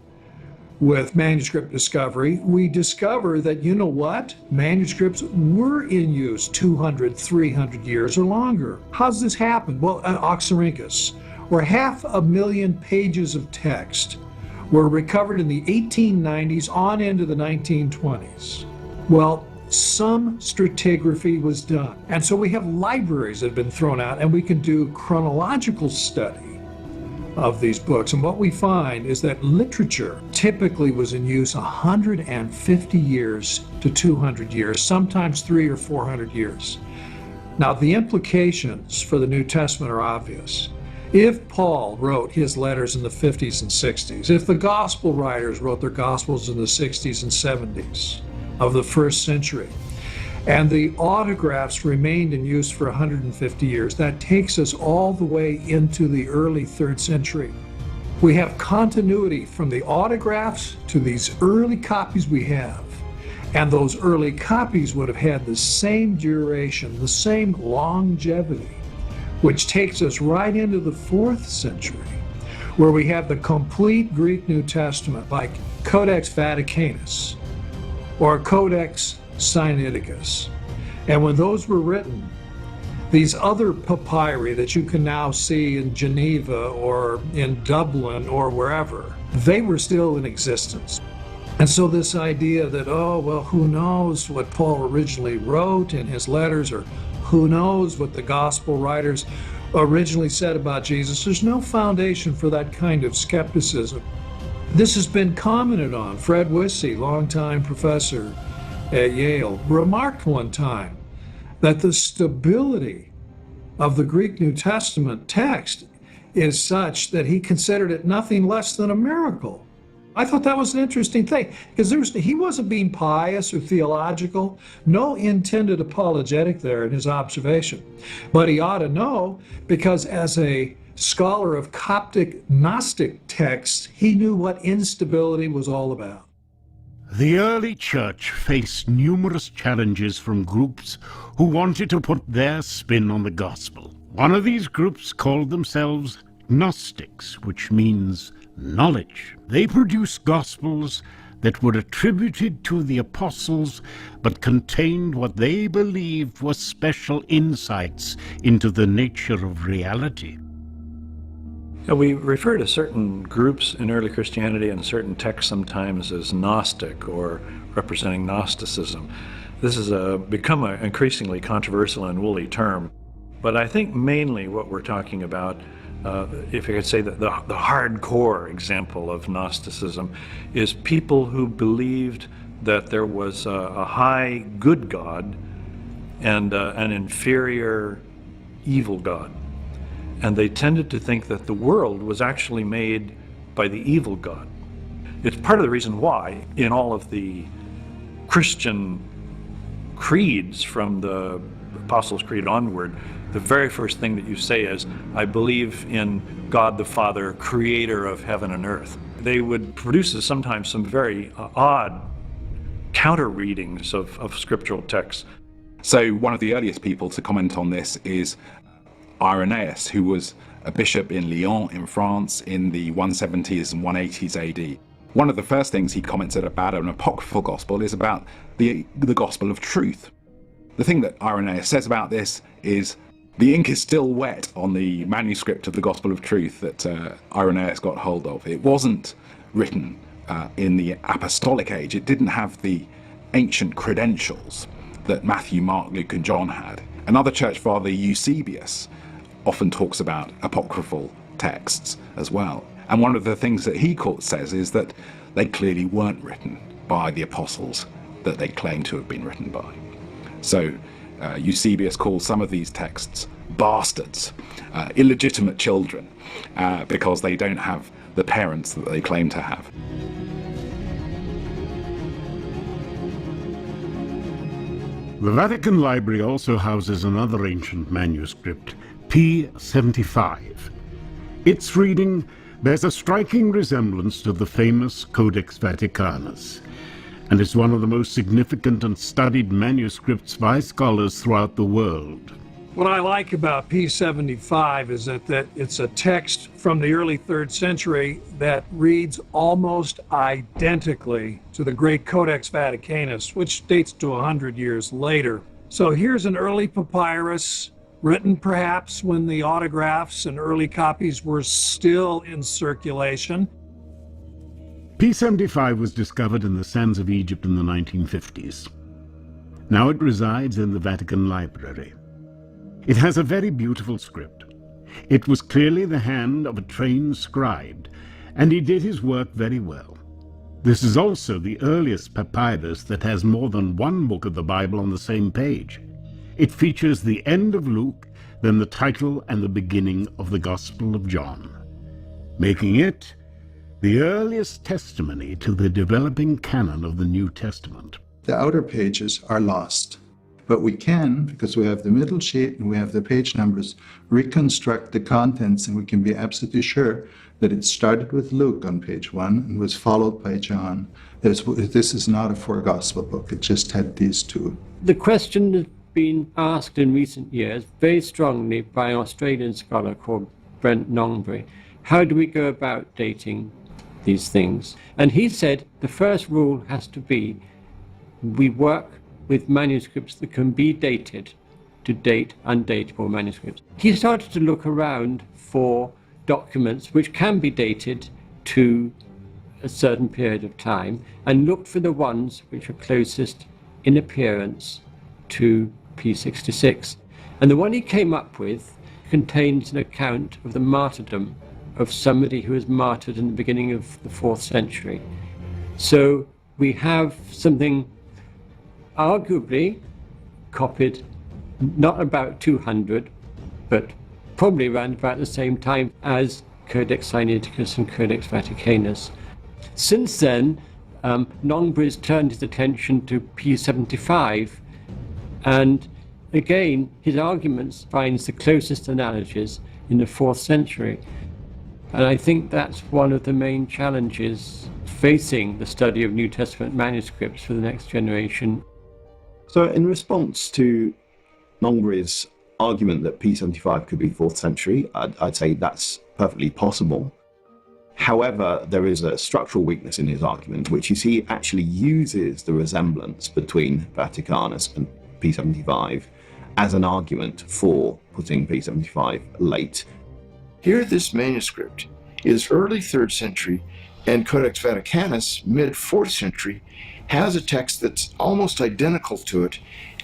with manuscript discovery, we discover that, manuscripts were in use 200, 300 years or longer. How does this happen? Well, Oxyrhynchus, where 500,000 pages of text were recovered in the 1890s on into the 1920s. Well, some stratigraphy was done. And so we have libraries that have been thrown out, and we can do chronological study of these books. And what we find is that literature typically was in use 150 years to 200 years, sometimes 300 or 400 years. Now, the implications for the New Testament are obvious. If Paul wrote his letters in the 50s and 60s, if the gospel writers wrote their gospels in the 60s and 70s of the 1st century, and the autographs remained in use for 150 years, that takes us all the way into the early 3rd century. We have continuity from the autographs to these early copies we have. And those early copies would have had the same duration, the same longevity, which takes us right into the 4th century. where we have the complete Greek New Testament, like Codex Vaticanus or Codex Sinaiticus. And when those were written, these other papyri that you can now see in Geneva or in Dublin or wherever, they were still in existence. And so this idea that, oh, well, who knows what Paul originally wrote in his letters, or who knows what the gospel writers originally said about Jesus, there's no foundation for that kind of skepticism. This has been commented on. Fred Wissey, longtime professor at Yale, remarked one time that the stability of the Greek New Testament text is such that he considered it nothing less than a miracle. I thought that was an interesting thing, because he wasn't being pious or theological, no intended apologetic there in his observation. But he ought to know, because as a scholar of Coptic Gnostic texts, he knew what instability was all about. The early church faced numerous challenges from groups who wanted to put their spin on the gospel. One of these groups called themselves Gnostics, which means knowledge. They produced gospels that were attributed to the apostles, but contained what they believed were special insights into the nature of reality. We refer to certain groups in early Christianity and certain texts sometimes as Gnostic or representing Gnosticism. This has become an increasingly controversial and woolly term, but I think mainly what we're talking about, if I could say that the hardcore example of Gnosticism, is people who believed that there was a high good God and an inferior evil God. And they tended to think that the world was actually made by the evil God. It's part of the reason why in all of the Christian creeds from the Apostles' Creed onward, the very first thing that you say is, I believe in God the Father, creator of heaven and earth. They would produce sometimes some very odd counter readings of scriptural texts. So one of the earliest people to comment on this is Irenaeus, who was a bishop in Lyon in France in the 170s and 180s AD. One of the first things he commented about an apocryphal gospel is about the gospel of truth. The thing that Irenaeus says about this is the ink is still wet on the manuscript of the gospel of truth that Irenaeus got hold of. It wasn't written in the apostolic age. It didn't have the ancient credentials that Matthew, Mark, Luke and John had. Another church father, Eusebius, often talks about apocryphal texts as well. And one of the things that he says is that they clearly weren't written by the apostles that they claim to have been written by. So Eusebius calls some of these texts bastards, illegitimate children, because they don't have the parents that they claim to have. The Vatican Library also houses another ancient manuscript, P75. Its reading bears a striking resemblance to the famous Codex Vaticanus, and is one of the most significant and studied manuscripts by scholars throughout the world. What I like about P75 is that it's a text from the early 3rd century that reads almost identically to the great Codex Vaticanus, which dates to 100 years later. So here's an early papyrus, written perhaps when the autographs and early copies were still in circulation. P75 was discovered in the sands of Egypt in the 1950s. Now it resides in the Vatican Library. It has a very beautiful script. It was clearly the hand of a trained scribe, and he did his work very well. This is also the earliest papyrus that has more than one book of the Bible on the same page. It features the end of Luke, then the title and the beginning of the Gospel of John, making it the earliest testimony to the developing canon of the New Testament. The outer pages are lost, but we can, because we have the middle sheet and we have the page numbers, reconstruct the contents, and we can be absolutely sure that it started with Luke on page 1 and was followed by John. This is not a four-gospel book. It just had these two. The question has been asked in recent years very strongly by an Australian scholar called Brent Nongbury. How do we go about dating these things? And he said the first rule has to be we work with manuscripts that can be dated to date undatable manuscripts. He started to look around for documents which can be dated to a certain period of time and looked for the ones which are closest in appearance to P66. And the one he came up with contains an account of the martyrdom of somebody who was martyred in the beginning of the 4th century. So we have something arguably copied, not about 200, but probably around about the same time as Codex Sinaiticus and Codex Vaticanus. Since then, Nongbris turned his attention to P75, and again, his arguments finds the closest analogies in the 4th century. And I think that's one of the main challenges facing the study of New Testament manuscripts for the next generation. So in response to Nongbris' argument that P75 could be 4th century, I'd say that's perfectly possible. However, there is a structural weakness in his argument, which you see actually uses the resemblance between Vaticanus and P75 as an argument for putting P75 late. Here, this manuscript is early 3rd century, and Codex Vaticanus, mid 4th century, has a text that's almost identical to it,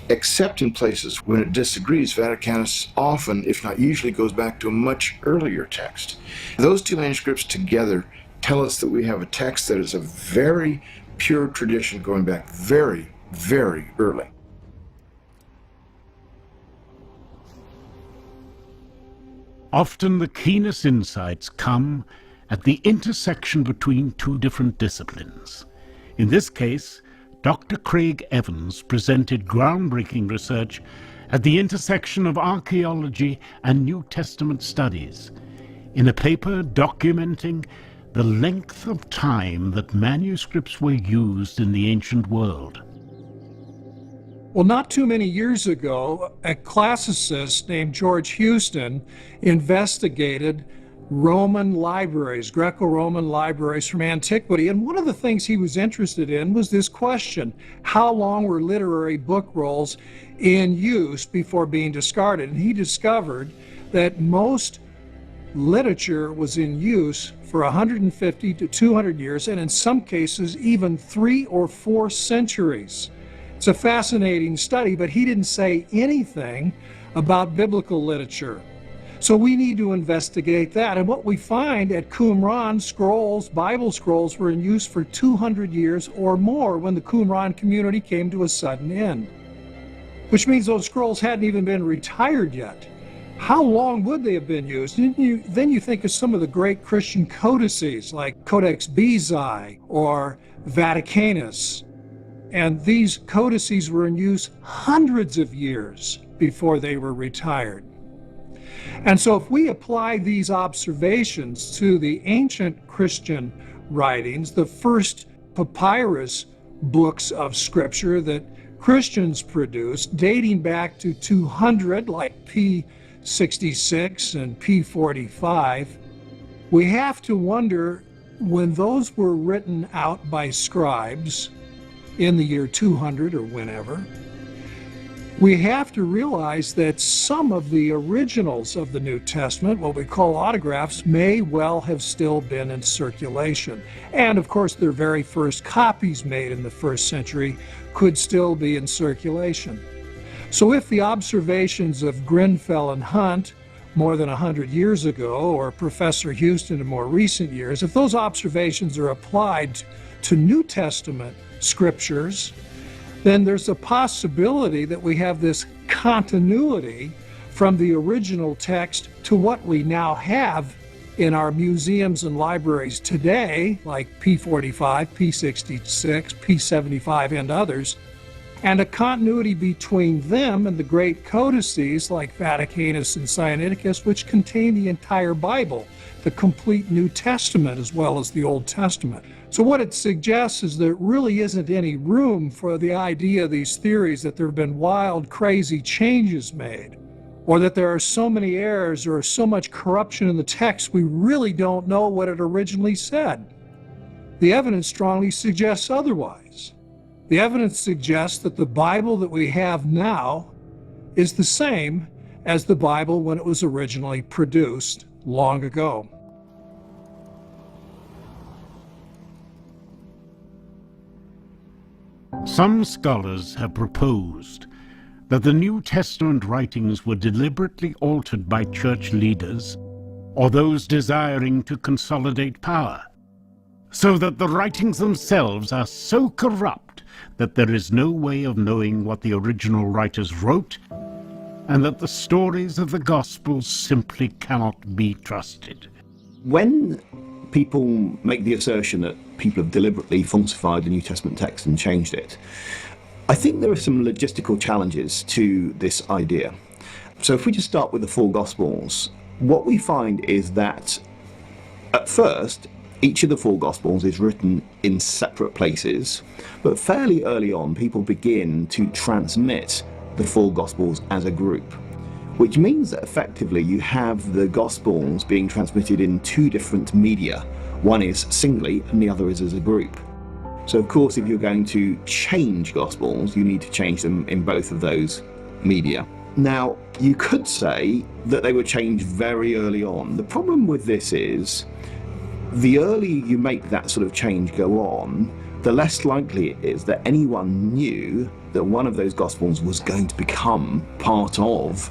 except in places when it disagrees. Vaticanus often, if not usually, goes back to a much earlier text. Those two manuscripts together tell us that we have a text that is a very pure tradition going back very, very early. Often the keenest insights come at the intersection between two different disciplines. In this case, Dr. Craig Evans presented groundbreaking research at the intersection of archaeology and New Testament studies in a paper documenting the length of time that manuscripts were used in the ancient world. Well, not too many years ago, a classicist named George Houston investigated Roman libraries, Greco-Roman libraries from antiquity. And one of the things he was interested in was this question: how long were literary book rolls in use before being discarded? And he discovered that most literature was in use for 150 to 200 years, and in some cases even 3 or 4 centuries. It's a fascinating study, but he didn't say anything about biblical literature. So we need to investigate that. And what we find at Qumran, scrolls, Bible scrolls, were in use for 200 years or more when the Qumran community came to a sudden end, which means those scrolls hadn't even been retired yet. How long would they have been used? Then you think of some of the great Christian codices like Codex Bezae or Vaticanus. And these codices were in use hundreds of years before they were retired. And so if we apply these observations to the ancient Christian writings, the first papyrus books of scripture that Christians produced, dating back to 200, like P66 and P45, we have to wonder, when those were written out by scribes in the year 200 or whenever, we have to realize that some of the originals of the New Testament, what we call autographs, may well have still been in circulation. And of course, their very first copies made in the 1st century could still be in circulation. So if the observations of Grenfell and Hunt more than 100 years ago, or Professor Houston in more recent years, if those observations are applied to New Testament scriptures, then there's a possibility that we have this continuity from the original text to what we now have in our museums and libraries today, like P45, P66, P75, and others, and a continuity between them and the great codices like Vaticanus and Sinaiticus, which contain the entire Bible, the complete New Testament as well as the Old Testament. So what it suggests is there really isn't any room for the idea, these theories, that there have been wild, crazy changes made, or that there are so many errors or so much corruption in the text we really don't know what it originally said. The evidence strongly suggests otherwise. The evidence suggests that the Bible that we have now is the same as the Bible when it was originally produced long ago. Some scholars have proposed that the New Testament writings were deliberately altered by church leaders or those desiring to consolidate power, so that the writings themselves are so corrupt that there is no way of knowing what the original writers wrote, and that the stories of the Gospels simply cannot be trusted. When people make the assertion that people have deliberately falsified the New Testament text and changed it, I think there are some logistical challenges to this idea. So if we just start with the four Gospels, what we find is that at first, each of the four Gospels is written in separate places, but fairly early on, people begin to transmit the four Gospels as a group, which means that effectively you have the Gospels being transmitted in two different media. One is singly and the other is as a group. So of course, if you're going to change Gospels, you need to change them in both of those media. Now, you could say that they were changed very early on. The problem with this is, the earlier you make that sort of change go on, the less likely it is that anyone knew that one of those Gospels was going to become part of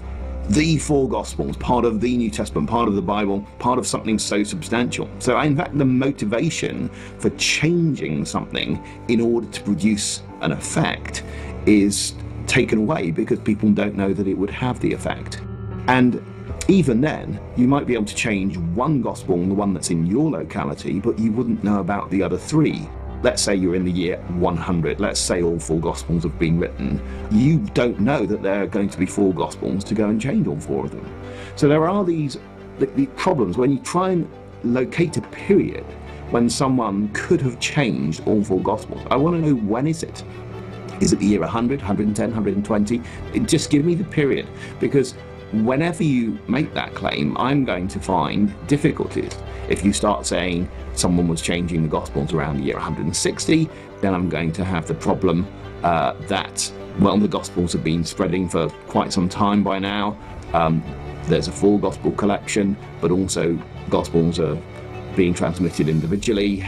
the four Gospels, part of the New Testament, part of the Bible, part of something so substantial. So in fact, the motivation for changing something in order to produce an effect is taken away because people don't know that it would have the effect. And even then, you might be able to change one Gospel, the one that's in your locality, but you wouldn't know about the other three. Let's say you're in the year 100, let's say all four Gospels have been written. You don't know that there are going to be four Gospels to go and change all four of them. So there are these problems when you try and locate a period when someone could have changed all four Gospels. I want to know, when is it? Is it the year 100, 110, 120? Just give me the period, because whenever you make that claim, I'm going to find difficulties. If you start saying someone was changing the Gospels around the year 160, then I'm going to have the problem that, well, the Gospels have been spreading for quite some time by now. There's a full Gospel collection, but also Gospels are being transmitted individually.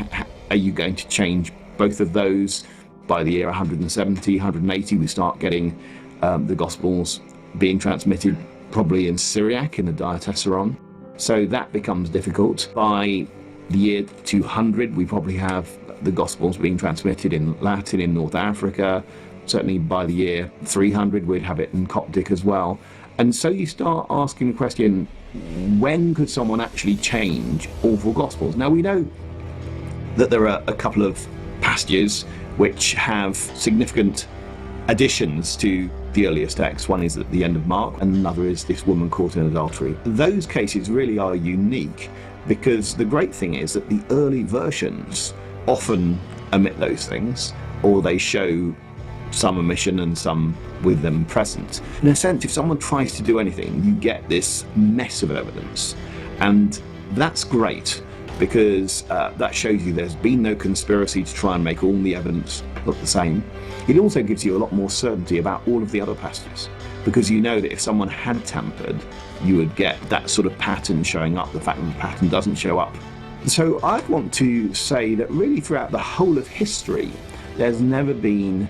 Are you going to change both of those? By the year 170, 180, we start getting the Gospels being transmitted probably in Syriac, in the Diatessaron. So that becomes difficult. By the year 200, we probably have the Gospels being transmitted in Latin in North Africa. Certainly by the year 300, we'd have it in Coptic as well. And so you start asking the question, when could someone actually change all four Gospels? Now, we know that there are a couple of passages which have significant additions to the earliest text. One is at the end of Mark, and another is this woman caught in adultery. Those cases really are unique, because the great thing is that the early versions often omit those things, or they show some omission and some with them present. In a sense, if someone tries to do anything, you get this mess of evidence, and that's great, because that shows you there's been no conspiracy to try and make all the evidence look the same. It also gives you a lot more certainty about all of the other passages, because you know that if someone had tampered, you would get that sort of pattern showing up. The fact that the pattern doesn't show up. So I want to say that really throughout the whole of history, there's never been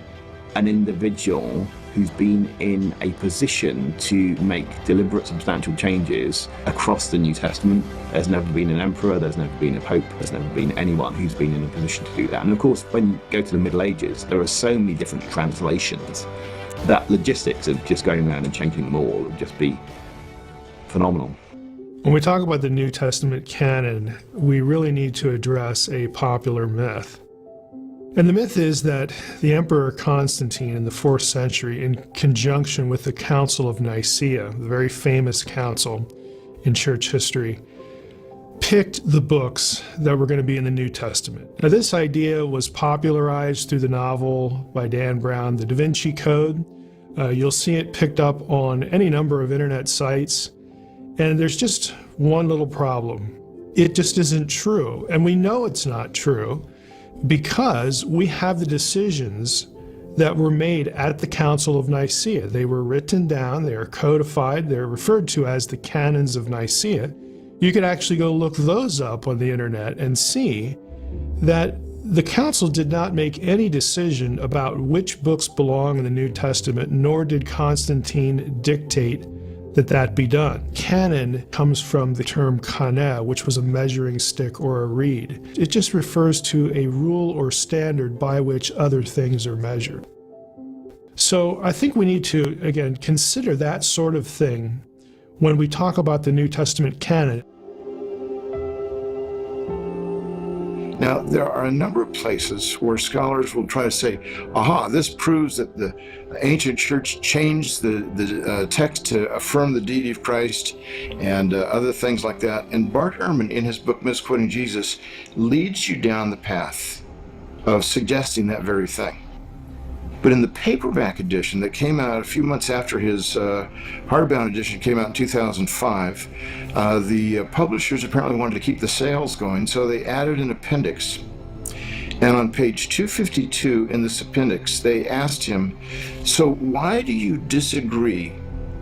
an individual who's been in a position to make deliberate substantial changes across the New Testament. There's never been an emperor, there's never been a pope, there's never been anyone who's been in a position to do that. And of course, when you go to the Middle Ages, there are so many different translations that logistics of just going around and changing them all would just be phenomenal. When we talk about the New Testament canon, we really need to address a popular myth. And the myth is that the Emperor Constantine in the 4th century, in conjunction with the Council of Nicaea, the very famous council in church history, picked the books that were going to be in the New Testament. Now, this idea was popularized through the novel by Dan Brown, The Da Vinci Code, You'll see it picked up on any number of internet sites. And there's just one little problem. It just isn't true. And we know it's not true because we have the decisions that were made at the Council of Nicaea. They were written down, they are codified, they're referred to as the canons of Nicaea. You could actually go look those up on the internet and see that the council did not make any decision about which books belong in the New Testament, nor did Constantine dictate that that be done. Canon comes from the term kane, which was a measuring stick or a reed. It just refers to a rule or standard by which other things are measured. So I think we need to, again, consider that sort of thing when we talk about the New Testament canon. Now, there are a number of places where scholars will try to say, aha, this proves that the ancient church changed the text to affirm the deity of Christ and other things like that. And Bart Ehrman, in his book, Misquoting Jesus, leads you down the path of suggesting that very thing. But in the paperback edition that came out a few months after his hardbound edition came out in 2005, the publishers apparently wanted to keep the sales going, so they added an appendix. And on page 252 in this appendix, they asked him, so why do you disagree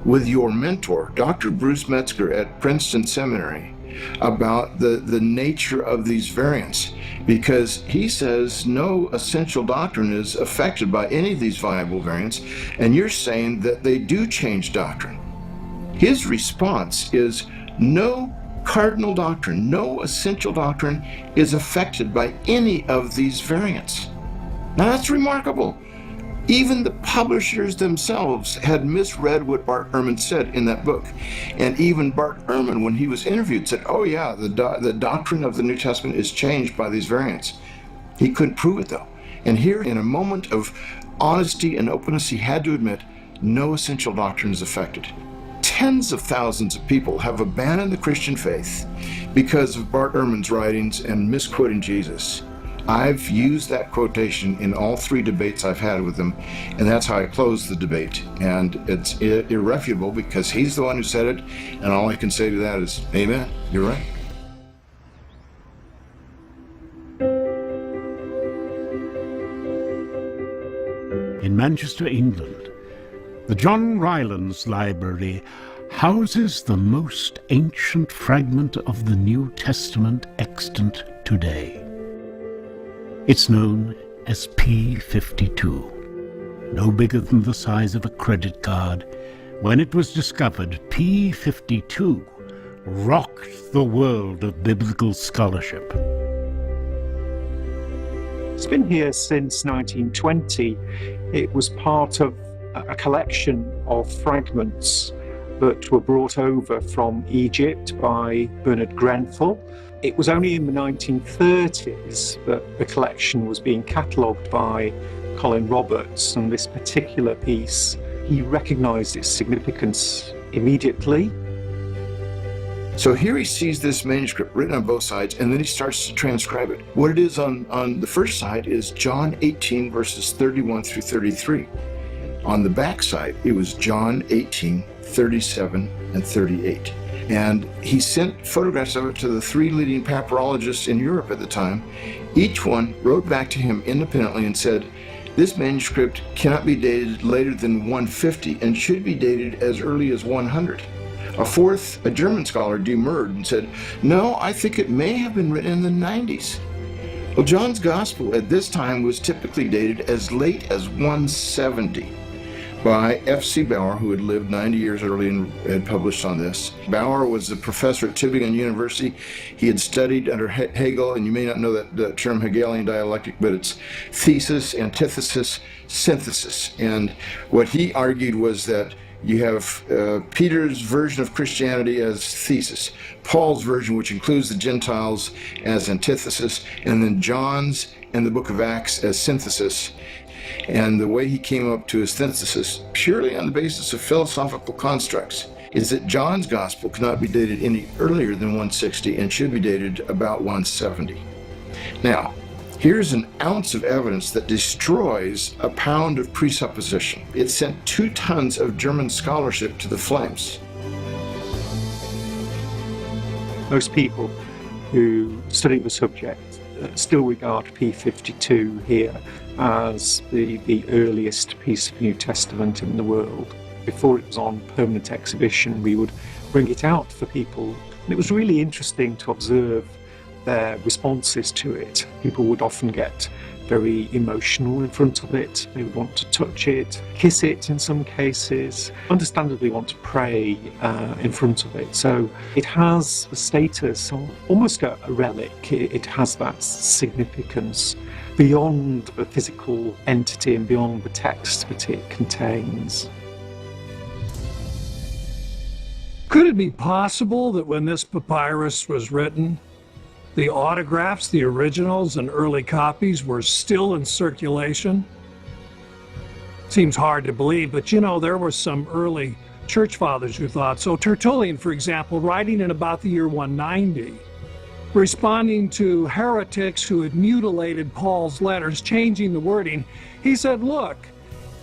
with your mentor, Dr. Bruce Metzger at Princeton Seminary, about the nature of these variants? Because he says no essential doctrine is affected by any of these viable variants, and you're saying that they do change doctrine. His response is no cardinal doctrine, no essential doctrine is affected by any of these variants. Now that's remarkable. Even the publishers themselves had misread what Bart Ehrman said in that book. And even Bart Ehrman, when he was interviewed, said, oh yeah, the doctrine of the New Testament is changed by these variants. He couldn't prove it though. And here, in a moment of honesty and openness, he had to admit, no essential doctrine is affected. Tens of thousands of people have abandoned the Christian faith because of Bart Ehrman's writings and misquoting Jesus. I've used that quotation in all three debates I've had with him, and that's how I closed the debate. And it's irrefutable because he's the one who said it, and all I can say to that is, amen, you're right. In Manchester, England, the John Rylands Library houses the most ancient fragment of the New Testament extant today. It's known as P52. No bigger than the size of a credit card. When it was discovered, P52 rocked the world of biblical scholarship. It's been here since 1920. It was part of a collection of fragments that were brought over from Egypt by Bernard Grenfell. It was only in the 1930s that the collection was being catalogued by Colin Roberts, and this particular piece, he recognised its significance immediately. So here he sees this manuscript written on both sides, and then he starts to transcribe it. What it is on the first side is John 18, verses 31 through 33. On the back side, it was John 18, 37 and 38. And he sent photographs of it to the three leading papyrologists in Europe at the time. Each one wrote back to him independently and said, this manuscript cannot be dated later than 150 and should be dated as early as 100. A fourth, a German scholar, demurred and said, no, I think it may have been written in the 90s. Well, John's Gospel at this time was typically dated as late as 170. By F.C. Bauer, who had lived 90 years early and had published on this. Bauer was a professor at Tübingen University. He had studied under Hegel, and you may not know that term Hegelian dialectic, but it's thesis, antithesis, synthesis. And what he argued was that you have Peter's version of Christianity as thesis, Paul's version, which includes the Gentiles, as antithesis, and then John's and the book of Acts as synthesis. And the way he came up to his synthesis, purely on the basis of philosophical constructs, is that John's Gospel cannot be dated any earlier than 160 and should be dated about 170. Now, Here's an ounce of evidence that destroys a pound of presupposition. It sent 2 tons of German scholarship to the flames. Most people who study the subject still regard P52 here as the earliest piece of New Testament in the world. Before it was on permanent exhibition, we would bring it out for people. And it was really interesting to observe their responses to it. People would often get very emotional in front of it. They would want to touch it, kiss it in some cases, understandably want to pray in front of it. So it has the status of almost a relic. It has that significance beyond the physical entity and beyond the text that it contains. Could it be possible that when this papyrus was written, the autographs, the originals, and early copies were still in circulation? Seems hard to believe, but you know, there were some early church fathers who thought so. Tertullian, for example, writing in about the year 190, responding to heretics who had mutilated Paul's letters, changing the wording, he said, look,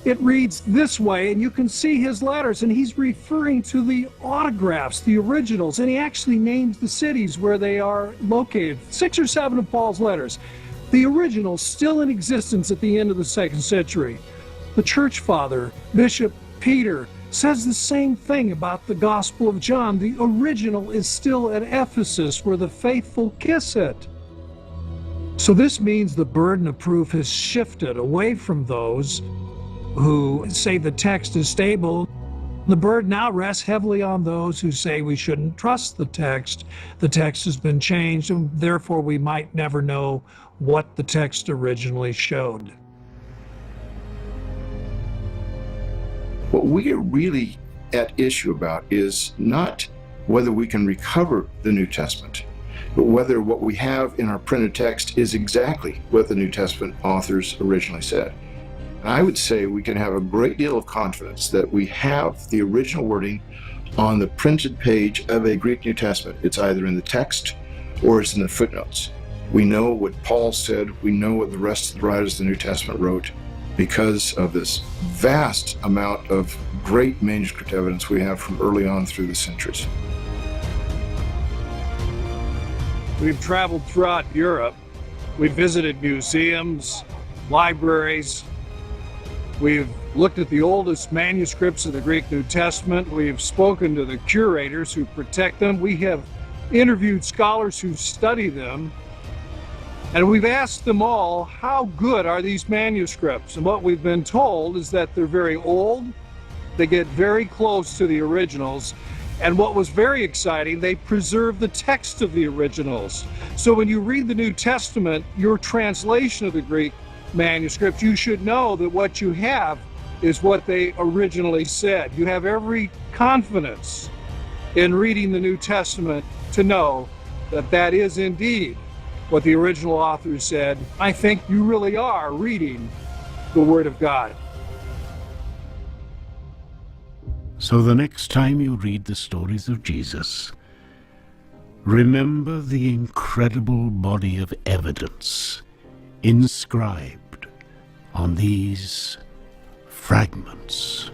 it reads this way, and you can see his letters, and he's referring to the autographs, the originals, and he actually names the cities where they are located. 6 or 7 of Paul's letters. The originals still in existence at the end of the 2nd century. The church father, Bishop Peter, says the same thing about the Gospel of John. The original is still at Ephesus where the faithful kiss it. So this means the burden of proof has shifted away from those who say the text is stable. The burden now rests heavily on those who say we shouldn't trust the text. The text has been changed, and therefore we might never know what the text originally showed. What we are really at issue about is not whether we can recover the New Testament, but whether what we have in our printed text is exactly what the New Testament authors originally said. And I would say we can have a great deal of confidence that we have the original wording on the printed page of a Greek New Testament. It's either in the text or it's in the footnotes. We know what Paul said. We know what the rest of the writers of the New Testament wrote because of this vast amount of great manuscript evidence we have from early on through the centuries. We've traveled throughout Europe. We've visited museums, libraries. We've looked at the oldest manuscripts of the Greek New Testament. We've spoken to the curators who protect them. We have interviewed scholars who study them. And we've asked them all, how good are these manuscripts? And what we've been told is that they're very old. They get very close to the originals. And what was very exciting, they preserve the text of the originals. So when you read the New Testament, your translation of the Greek manuscript, you should know that what you have is what they originally said. You have every confidence in reading the New Testament to know that that is indeed what the original authors said. I think you really are reading the Word of God. So the next time you read the stories of Jesus, remember the incredible body of evidence inscribed on these fragments.